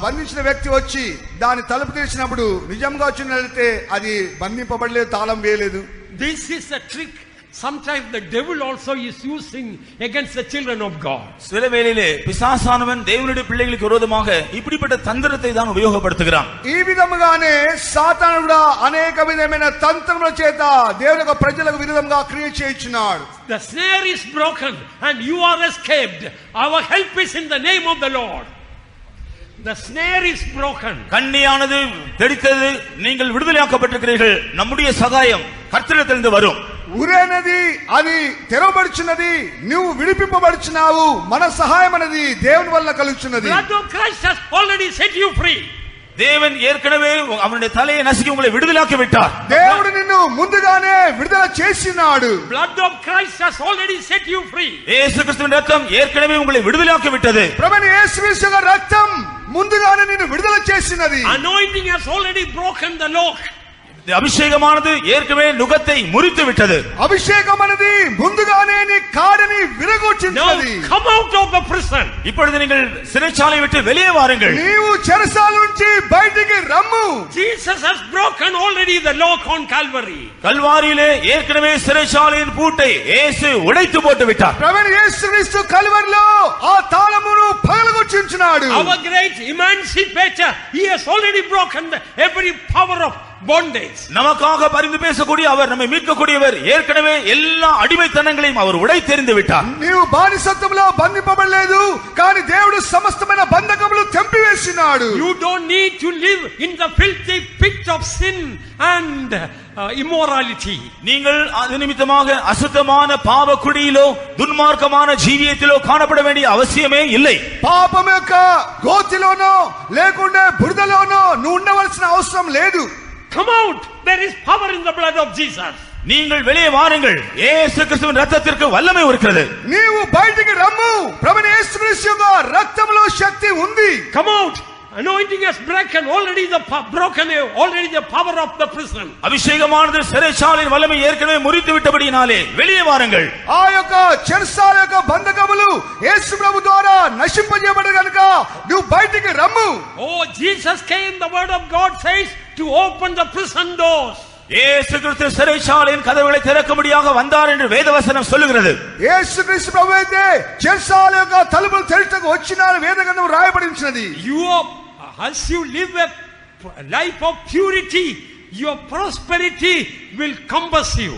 బంధించిన వ్యక్తి వచ్చి దాని తలుపు తెరిచినప్పుడు నిజంగా వచ్చినట్లయితే అది బంధింపబడలేదు, తాళం వేయలేదు. This is a trick sometimes the devil also is using against the children of God. சில வேளையிலே பிசாசானவன் தேவனுடைய பிள்ளைகளுக்கு விரோதமாக இப்படிப்பட்ட தந்திரத்தை தான் உபயோகப்படுத்துகிறான். ఈ విధముగానే సాతాను కూడా అనేక విధమైన తంత్రముల చేత దేవుని యొక్క ప్రజలకు విరోధంగా క్రియ చేయుచున్నాడు. The snare is broken and you are escaped. Our help is in the name of the Lord. The snare is broken. கண்ணியானது தெளித்தது, நீங்கள் விடுதலையாக்கப்பட்டிருக்கிறீர்கள், நம்முடைய சகாயம் கர்த்தரிடத்திலிருந்து வரும். ఉరేనది అది తెరవబడుచున్నది, నువ్వు విడిపింపబడుచున్నావు, మన సహాయం అనేది దేవుని వల్ల కలుగుచున్నది. Blood of Christ has already set you free. தேவன் ஏற்கனவே அவனுடைய தலையை நசுக்கி உங்களை விடுதலையாக்கி விட்டார். దేవుడు నిన్ను ముందుగానే విడుదల చేసినాడు. Blood of Christ has already set you free. இயேசு கிறிஸ்துவின் இரத்தம் ஏற்கனவே உங்களை விடுதலையாக்கி விட்டது. ప్రభువైన యేసుక్రీస్తు యొక్క రక్తం ముందుగానే నిన్ను విడుదల చేసినది. Anointing has already broken the yoke. அபிஷேகமானது ஏற்கனவே நுகத்தை முறித்து விட்டது. அபிஷேகம் అనేది ముందుగానే నీ కాడిని విరగొట్టింది. Now come out of the prison. இப்பொழுது நீங்கள் சிறைச்சாலை விட்டு வெளியே வாருங்கள். నీవు చెరసాల నుంచి బయటికి రమ్ము. Jesus has broken already the yoke on Calvary. கல்வாரியிலே ஏற்கனவே சிறைச்சாலையின் பூட்டை இயேசு உடைத்து போட்டு விட்டார். ప్రభువైన యేసుక్రీస్తు కల్వరిలో ఆ తాళమును పగలగొట్టించున్నాడు. Our great emancipator, he has already broken every power of bondage. நமக்காக பரிந்து பேசக்கூடிய அவர், நம்மை மீட்கக்கூடியவர் ஏற்கனவே எல்லா அடிமைத்தனங்களையும் அவர் உடைத்தெறிந்து விட்டார். నీవు బానిసత్వంలో బంధింపబడలేదు, కానీ దేవుడు సమస్తమైన బంధకములు తెంపివేసినాడు. You don't need to live in the filthy pit of sin and immorality. நீங்கள் அது நிமித்தமாக அசுத்தமான பாவ குழியிலோ துன்மார்க்கமான ஜீவியத்திலோ காணப்பட வேண்டிய அவசியமே இல்லை. పాపం యొక్క గోతిలోనో లేకుంటే బురదలోనో నువ్వు ఉండవలసిన అవసరం లేదు. Come out. There is power in the blood of Jesus. நீங்கள் வெளியே வாருங்கள். இயேசு கிறிஸ்துவின் இரத்தத்திற்கு வல்லமை இருக்கிறது. నీవు బయటికి రమ్ము. ప్రభువైన యేసుక్రీస్తు యొక్క రక్తములో శక్తి ఉంది. Come out. Anointing has broken already the power of the prison. அபிஷேகமானது சிறைச்சாலையின் வல்லமை ஏற்கனவே முறித்து விட்டபடியினாலே வெளியே வாருங்கள். ఆ యొక్క చెరసాల యొక్క బంధకములు యేసు ప్రభు ద్వారా నశింపజేయబడి గనుక నువ్వు బయటికి రమ్ము. Oh, Jesus came, the word of God says, to open the prison doors. இயேசு கிறிஸ்து சிறைச்சாலையின் கதவுகளை திறக்கும்படியாக வந்தார் என்று வேதவசனம் சொல்லுகிறது. యేసుక్రీస్తు ప్రభు అయితే చెరసాల యొక్క తలుపులు తెరచుటకు వచ్చినాడు వేదగ్రంథం రాయబడి ఉన్నది. As you live a life of purity, your prosperity will compass you.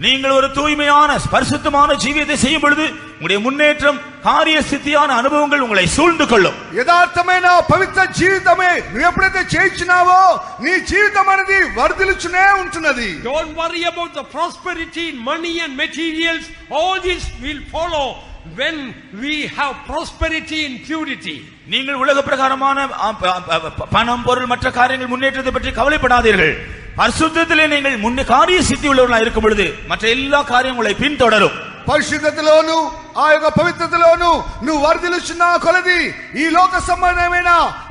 நீங்கள் ஒரு தூய்மையான பரிசுத்தமான ஜீவியத்தை செய்யும் பொழுது உங்களுடைய முன்னேற்றம், காரிய சித்தியான அனுபவங்கள் உங்களை சூழ்ந்து கொள்ளும். యథార్థమైన పవిత్ర జీవితమే నువ్వు ఎప్పుడైతే చేయించినావో నీ జీవితం అనేది వర్ధిల్లుచునే ఉంటున్నది. Don't worry about the prosperity in money and materials. All this will follow when we have prosperity in purity. நீங்கள் உலக பிரகாரமான பணம், பொருள், மற்ற காரியங்கள் முன்னேற்றத்தை பற்றி கவலைப்படாதீர்கள். பரிசுத்தத்திலே நீங்கள் காரிய சித்தி உள்ளவர்களாக இருக்கும் பொழுது மற்ற எல்லா காரியங்களை பின்தொடரும். పరిశుద్ధతలోను ఆ యొక్క పవిత్రతలోను నువ్వు వర్ధిల్లుచున్న కొలది ఈ లోక సంబంధమైన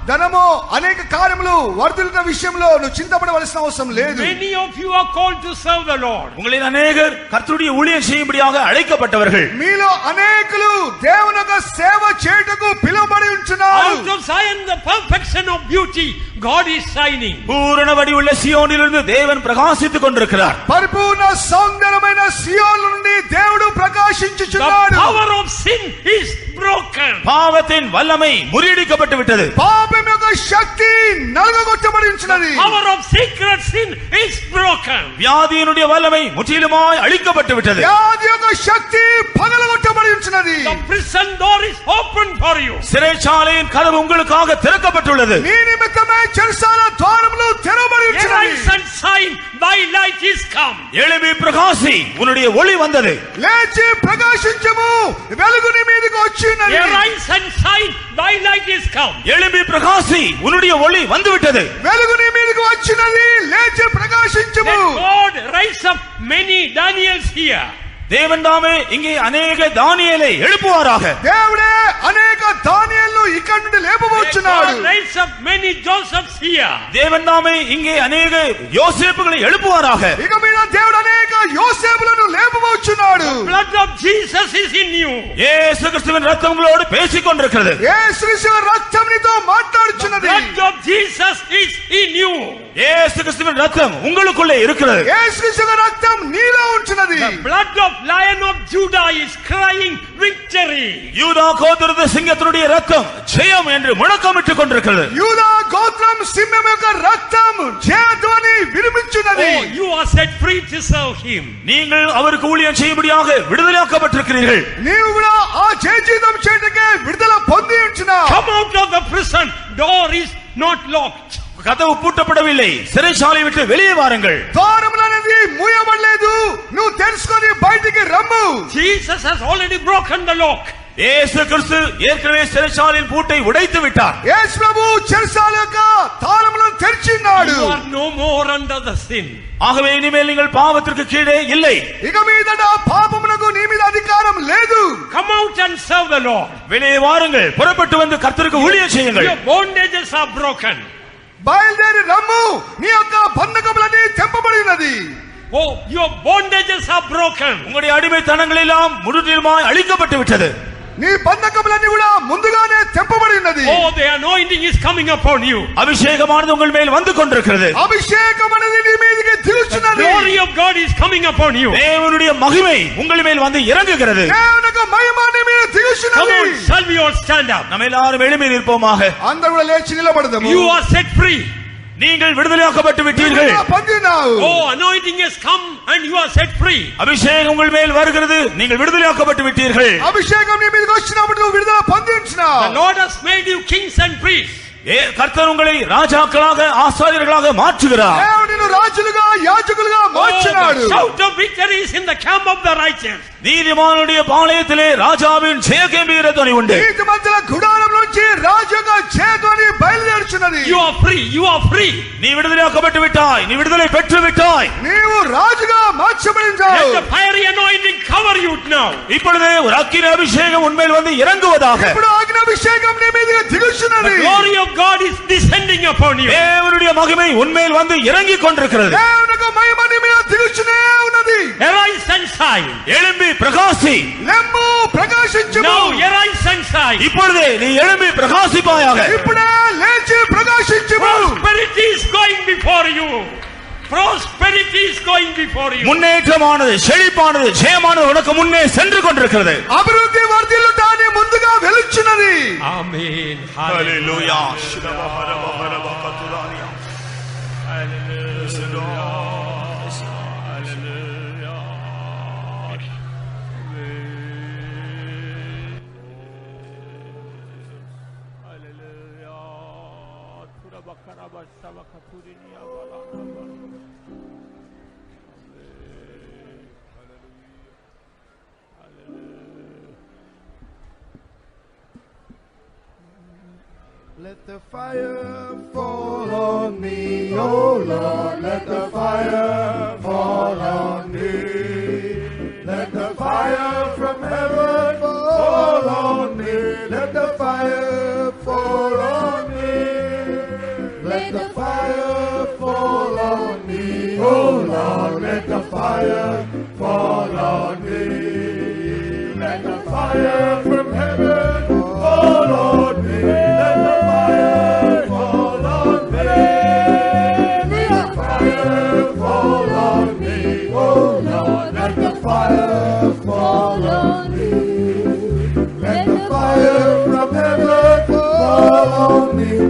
ధనము అనేక కార్యములు వర్ధిల్లుట విషయంలో నువ్వు చింతపడవలసిన అవసరం లేదు. Many of you are called to serve the Lord. உங்களில் அநேகர் கர்த்தருடைய ஊழியம் செய்யும்படியாக அழைக்கப்பட்டவர்கள். మీలో అనేకులు దేవుని యొక్క సేవ చేయుటకు పిలువబడి ఉంటున్నారు. Out of Zion, the perfection of beauty, God is shining. பூரண வடிவுள்ள சீயோனிலிருந்து தேவன் பிரகாசித்துக் கொண்டிருக்கிறார். పరిపూర్ణ సౌందర్యమైన సియోను నుండి దేవుడు ప్రకాశించుచున్నాడు. The power of sin is broken. பாவத்தின் வல்லமை முறியடிக்கப்பட்டு விட்டது. పాపం యొక్క శక్తి నలుగగొట్టబడి ఉన్నది. Power of secret sin is broken. வியாதியினுடைய வல்லமை முற்றிலுமாய் அழிக்கப்பட்டு விட்டது. వ్యాధి యొక్క శక్తి పగలగొట్టబడి ఉన్నది. The prison door is open for you. சிறைச்சாலையின் கதவு உங்களுக்காக திறக்கப்பட்டுள்ளது. నీ నిమిత్తమై చెరసాల ద్వారములు తెరవబడి ఉన్నది. Arise and shine, thy light is come. எழும்பி பிரகாசி, உன்னுடைய ஒளி வந்தது. లేచి ప్రకాశించుము, వెలుగు నీ మీదకి వచ్చినది. Arise and shine, thy light is come. எழும்பி பிரகாசி, உன்னுடைய ஒளி வந்துவிட்டது. వెలుగు నీ మీదకి వచ్చినది. లేచి ప్రకాశించుము. Let God rise up many Daniels here. தேவன் தாமே இங்கே அநேக தானியேலை எழுப்புவாராக. దేవుడే అనేక దానియేలును ఇక్కడి నుండి లేపబోచున్నాడు. God rise up many Josephs here. தேவன் தாமே இங்கே அநேக யோசேப்புகளை எழுப்புவாராக. ఇక మీద దేవుడు అనేక యోసేపులను లేపబోచున్నాడు. Blood of Jesus is in you. இயேசு கிறிஸ்துவின் இரத்தம் உங்களோடு பேசிக் கொண்டிருக்கிறது. యేసుక్రీస్తు రక్తం నీతో మాట్లాడుచున్నది. Blood of Jesus is in you. இயேசு கிறிஸ்துவின் இரத்தம் உங்களுக்குள்ளே இருக்கிறது. యేసుక్రీస్తు రక్తం నీలో ఉంటున్నది. The blood of Lion of Judah is crying victory. யூதா கோத்திரத்து சிங்கத்தினுடைய இரத்தம் ஜெயம் என்று முழக்கமிட்டுக் கொண்டிருக்கிறது. యూదా గోత్రం సింహం యొక్క రక్తం జయధ్వని వినిపించున్నది. Oh, you are set free to serve him. நீங்கள் அவருக்கு ஊழியம் செய்யும்படியாக விடுதலையாக்கப்பட்டிருக்கிறீர்கள். నీవు కూడా ఆ జయ జీవితం చేయడానికి విడుదల పొంది ఉంటున్నావు. Come out of the prison. Door is not locked. கதவு பூட்டப்படவில்லை. சிறைச்சாலை விட்டு வெளியே வாருங்கள். ద్వారములనేది మూయబడలేదు. నువ్వు తెలుసుకొని బయటికి రమ్ము. Jesus has already broken the lock. இயேசு கிறிஸ்து ஏற்கனவே சிறைச்சாலையின் பூட்டை உடைத்து விட்டார். యేసు ప్రభు చెరసాల యొక్క తాళములను తెరిచినాడు. You are no more under the sin. ஆகவே இனிமேல் நீங்கள் பாவத்திற்கு கீழே இல்லை. ఇక మీదట పాపమునకు నీ మీద అధికారం లేదు. Come out and serve the Lord. வெளியே வாருங்கள், புறப்பட்டு வந்து கர்த்தருக்கு ஊழியம் செய்யுங்கள். Your bondages are broken. బయలుదేరి రమ్ము, నీ యొక్క బంధకములన్నీ తెంపబడినది. Oh, your bondages are broken. உங்களுடைய அடிமைத்தனங்கள் எல்லாம் முழுவதுமாய் அழிக்கப்பட்டு விட்டது. నీ బంధకములన్నీ కూడా ముందుగానే తెంపబడినది. Oh, the anointing is coming upon you. அபிஷேகமானது உங்கள் மேல் வந்து கொண்டிருக்கிறது. అభిషేకం అనేది నీ మీదకి దిగుచున్నది. The glory of God is coming upon you. தேவனுடைய மகிமை உங்கள் மேல் வந்து இறங்குகிறது. దేవునికి మహిమ నీ మీద దిగుచున్నది. Come on, shall we all stand up? நம்ம எல்லாரும் எழும்பி நிற்போமாக. అందరూ కూడా లేచి నిలబడదాము. You are set free. நீங்கள் விடுதலையாக்கப்பட்டு விட்டீர்கள். Oh, anointing has come and you are set free. அபிஷேகம் உங்கள் மேல் வருகிறது, நீங்கள் விடுதலையாக்கப்பட்டு விட்டீர்கள். அபிஷேகம் நீ மீதுக்கு వచ్చినప్పుడు నువ్వు విడుదల పొందించున్నావు. The Lord has made you kings and priests. கர்த்தர் உங்களை ராஜாக்களாக ஆசாரியர்களாக மாற்றுகிறார். దేవుడు నిన్ను రాజులుగా యాజకులుగా మార్చినాడు. Shout of victory is in the camp of the righteous. நீதிமானுடைய பாளையத்திலே ராஜாவின் ஜெயகம்பீர துணி உண்டு. నీతిమంతుల గుడారంలోంచి రాజుగా జయధ్వని బయలుదేరుచున్నది. You are free, you are free. நீ விடுதலையாக்கப்பட்டு விட்டாய், நீ விடுதலை பெற்று விட்டாய். నీవు రాజుగా మార్చబడినావు. Let the fiery anointing cover you now. இப்பொழுது ஒரு அக்கினி அபிஷேகம் உன்மேல் வந்து இறங்குவதாக. ఇప్పుడు అగ్ని అభిషేకం నీ మీదకి దిగుచున్నది. The glory of God is descending upon you. தேவனுடைய மகிமை உன்மேல் வந்து இறங்கிக் கொண்டிருக்கிறது. దేవునికి మహిమ నీ మీద దిగుచునే ఉన్నది. Arise and shine. எழும்பி பிரகாசி. లెమ్ము ప్రకాశించుము. Now arise and shine. இப்பொழுது நீ எழும்பி பிரகாசிப்பாயாக. ఇప్పుడే లేచి ప్రకాశించుము. Prosperity is going before you. Prosperity is going before you. முன்னேற்றமானது, செழிப்பானது, ஜெயமானது உனக்கு முன்னே சென்று கொண்டிருக்கிறது. అభివృద్ధి వర్ధిల్లుట నీ ముందుగా వెలుచున్నది. Amen. Hallelujah. Let the fire fall on me, oh Lord, let the fire fall on me. Let the fire from heaven fall on me. Let the fire fall on me. Let the fire fall on me, oh Lord, let the fire fall on me. Let the fire from heaven fall on me. Let the fire fall on me. Let the fire fall on me, oh Lord, let the fire fall on me. Let the fire from heaven fall on me. Let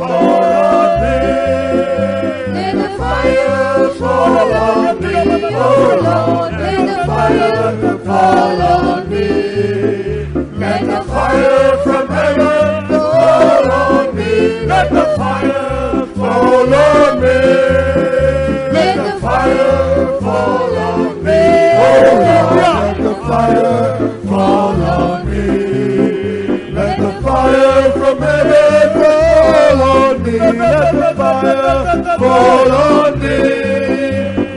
the fire fall on me. Let the fire fall on me, oh Lord, let the fire fall on me. Let the fire from heaven fall on me. Let the fire fall on me. Let the fire fall on me, oh Lord, let the fire fall on me. Let the fire from heaven fall on me. Let the fire fall on me.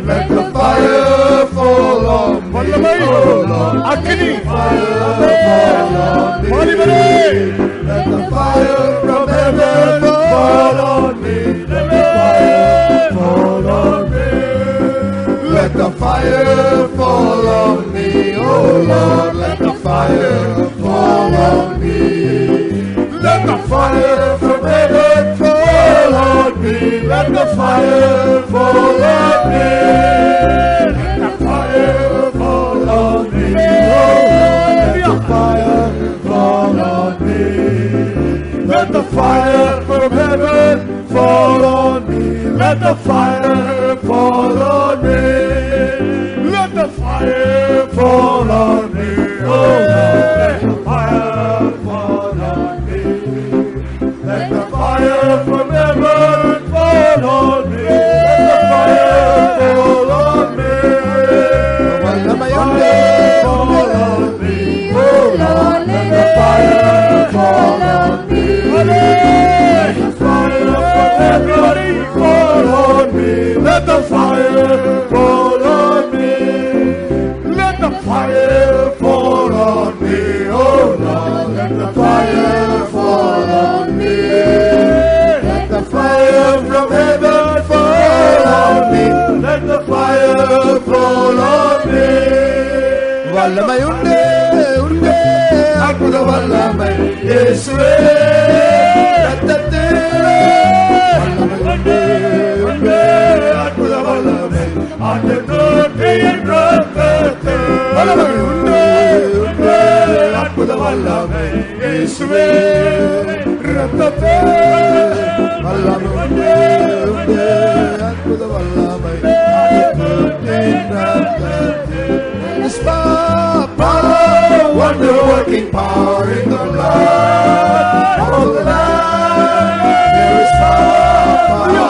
Let the fire fall on me, oh Lord, agni fire fall on me. Let the fire from heaven fall on me. Let the fire fall on me. Let the fire fall on me, oh Lord, let the fire fall on me. Let the fire from heaven fall on me. Let the fire fall on me. Let the fire fall on me, oh Lord, let the fire fall on me. Let the fire from heaven fall on me. Let the fire fall on me. Let the fire fall on me, oh Lord, let the fire fall on me. Let the fire from heaven fall on me. Let the fire fall on me. Let the fire fall on me, the fire fall on me. Let the fire fall on me, oh Lord. Let the fire fall on me. Let the fire from heaven fall on me. Let the fire fall on me. வல்லமை உண்டே உண்டே அற்புத வல்லமை இயேசுவே ரத்தத்திலே வல்லமை உண்டே உண்டே அற்புத வல்லமை ஆண்டவரே ரத்தத்திலே வல்லமை உண்டே உண்டே அற்புத வல்லமை இயேசுவே ரத்தத்திலே வல்லமை உண்டே உண்டே அற்புத வல்லமை ஆண்டவரே ரத்தத்திலே power, wonder-working power in the blood of the Lamb. There is power,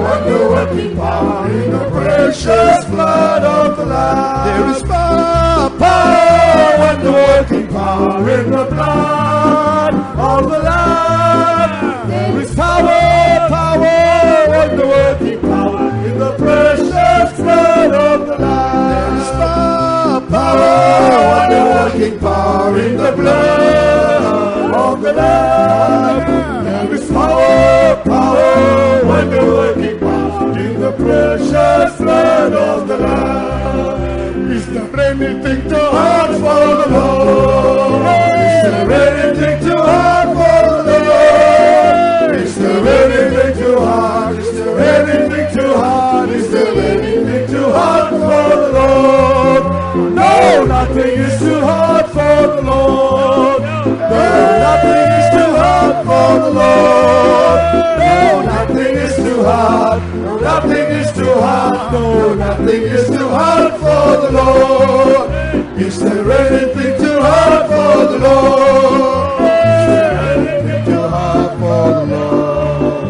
wonder-working power in the precious blood of the Lamb. There is power, wonder-working power in the blood of the Lamb. There is power, wonder-working power in the precious blood of the Lamb. There is power, wonder-working power in the blood of the Lamb. There is power, wonder-working power in the precious blood of the Lamb. Is there anything too hard for the Lord? Is there anything too hard for the Lord? Is there anything too hard? Is there anything too hard? Is there anything too hard for the Lord? No, nothing is too hard for the Lord. No, nothing is too hard for the Lord. No, nothing is too hard. No, nothing is too hard. No, nothing is too hard for the Lord. Is there anything too hard for the Lord? Is there anything too hard for the Lord?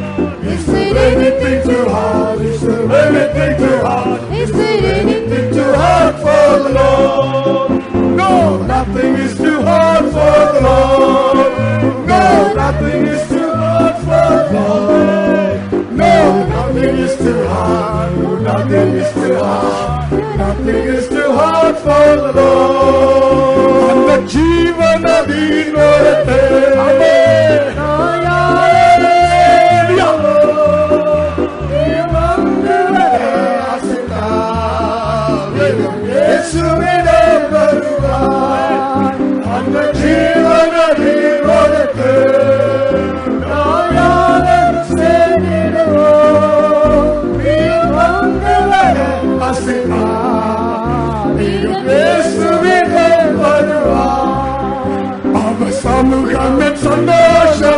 Is there anything too hard? Is there anything too hard? Is there anything too hard for the Lord? No, nothing is too hard for the Lord. No, nothing is too hard for the Lord. No, nothing is too hard. No, nothing is too hard. Nothing is too hard for the Lord. And the Jeevan Nadi Norate. Samugam Sandosha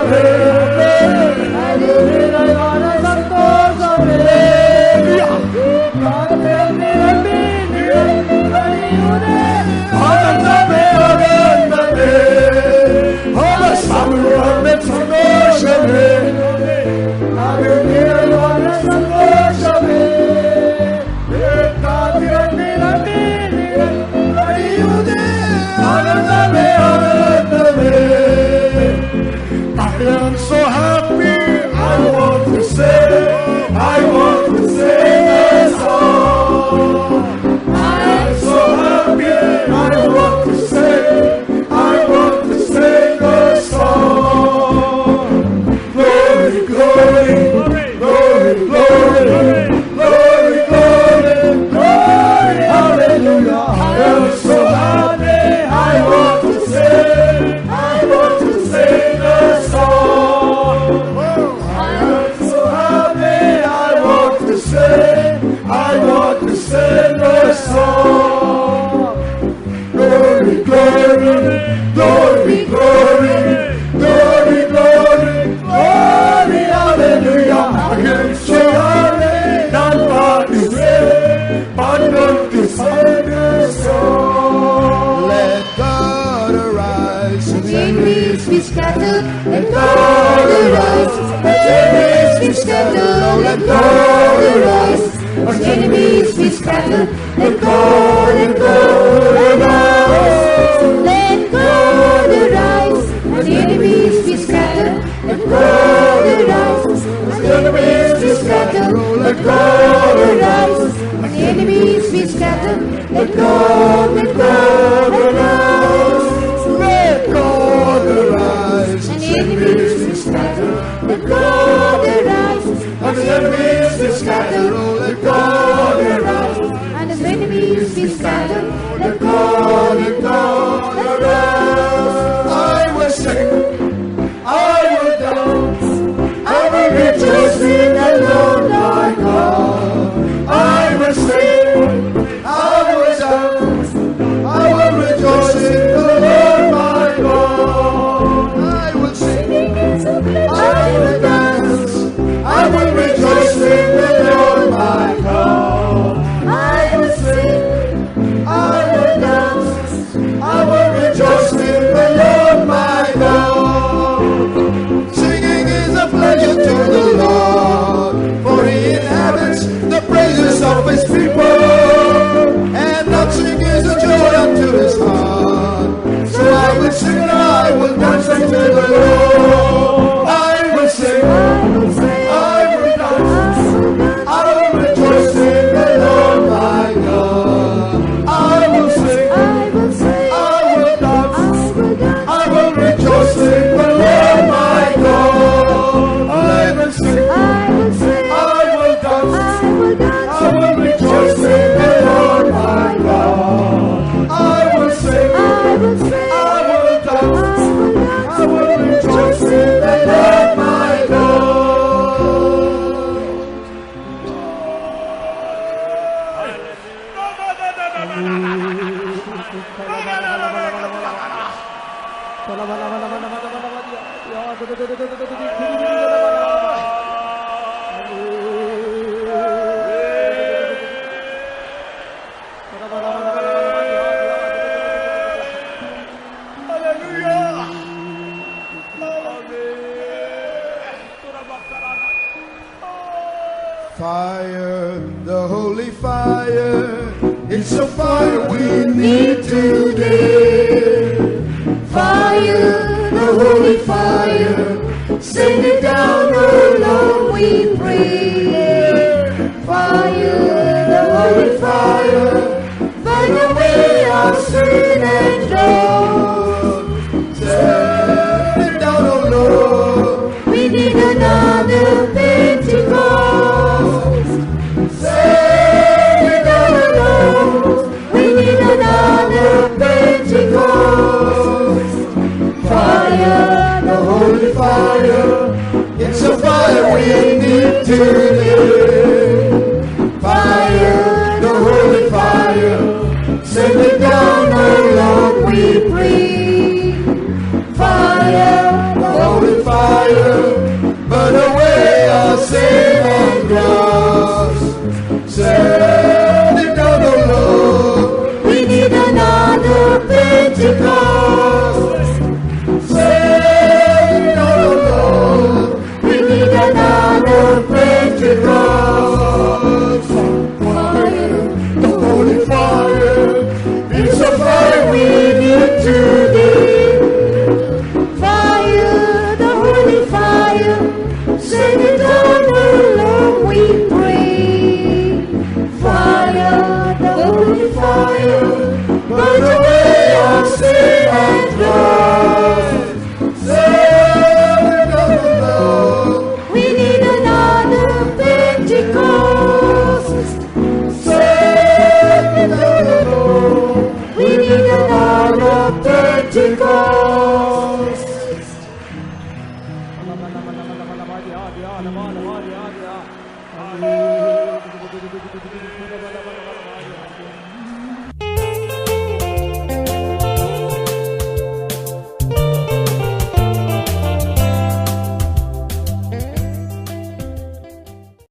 let God arise. Our enemies be scattered. Let God arise. Let God arise. Our enemies be scattered. Let God arise. Our enemies be scattered. Let God arise. Let God arise. Let God arise. And enemies be scattered. Let God arise. And the enemies be scattered. Let God arise. And his enemies be scattered. Let God arise. I will sing. I will dance. I will rejoice in the Lord my God. I will sing. I will dance. I will rejoice in the Lord my God. I will sing. I will dance. I will rejoice in the Lord my God. I will sing. I will dance. I will rejoice in the Lord my God. Singing is a pleasure to the Lord, for he inhabits the praises of his people. And dancing is a joy unto his heart. So I will sing and I will dance unto the Lord. I will sing, I will dance, I will rejoice in the Lord my God. I will sing, I will dance, I will rejoice in the Lord my God. I will sing, I will dance, I will rejoice in the Lord my God. I will sing, I will dance, I will rejoice in the Lord my God. Fire, the holy fire, it's a fire we need today. Fire, the holy fire, send it down, oh Lord, we pray. Fire, the holy fire, burn away our sin and Lord. Send it down, oh Lord, we need another Pentecost. Send it down, oh Lord, we need another Pentecost. Fire, the holy fire, it's a fire we need today. Fire, the holy fire, send it down, oh Lord, we pray. Fire, the holy fire, burn away our sin and dross. Send it down, oh Lord, we need another Pentecost. Send it down, oh Lord, we need another Pentecost. Fire, the holy fire, it's a fire we need today. Fire, the holy fire, send it down, oh Lord, we pray. Fire, the holy fire, burn away our sin and dross. Send it down, oh Lord, we need another Pentecost. Send it down, oh Lord, we need another Pentecost.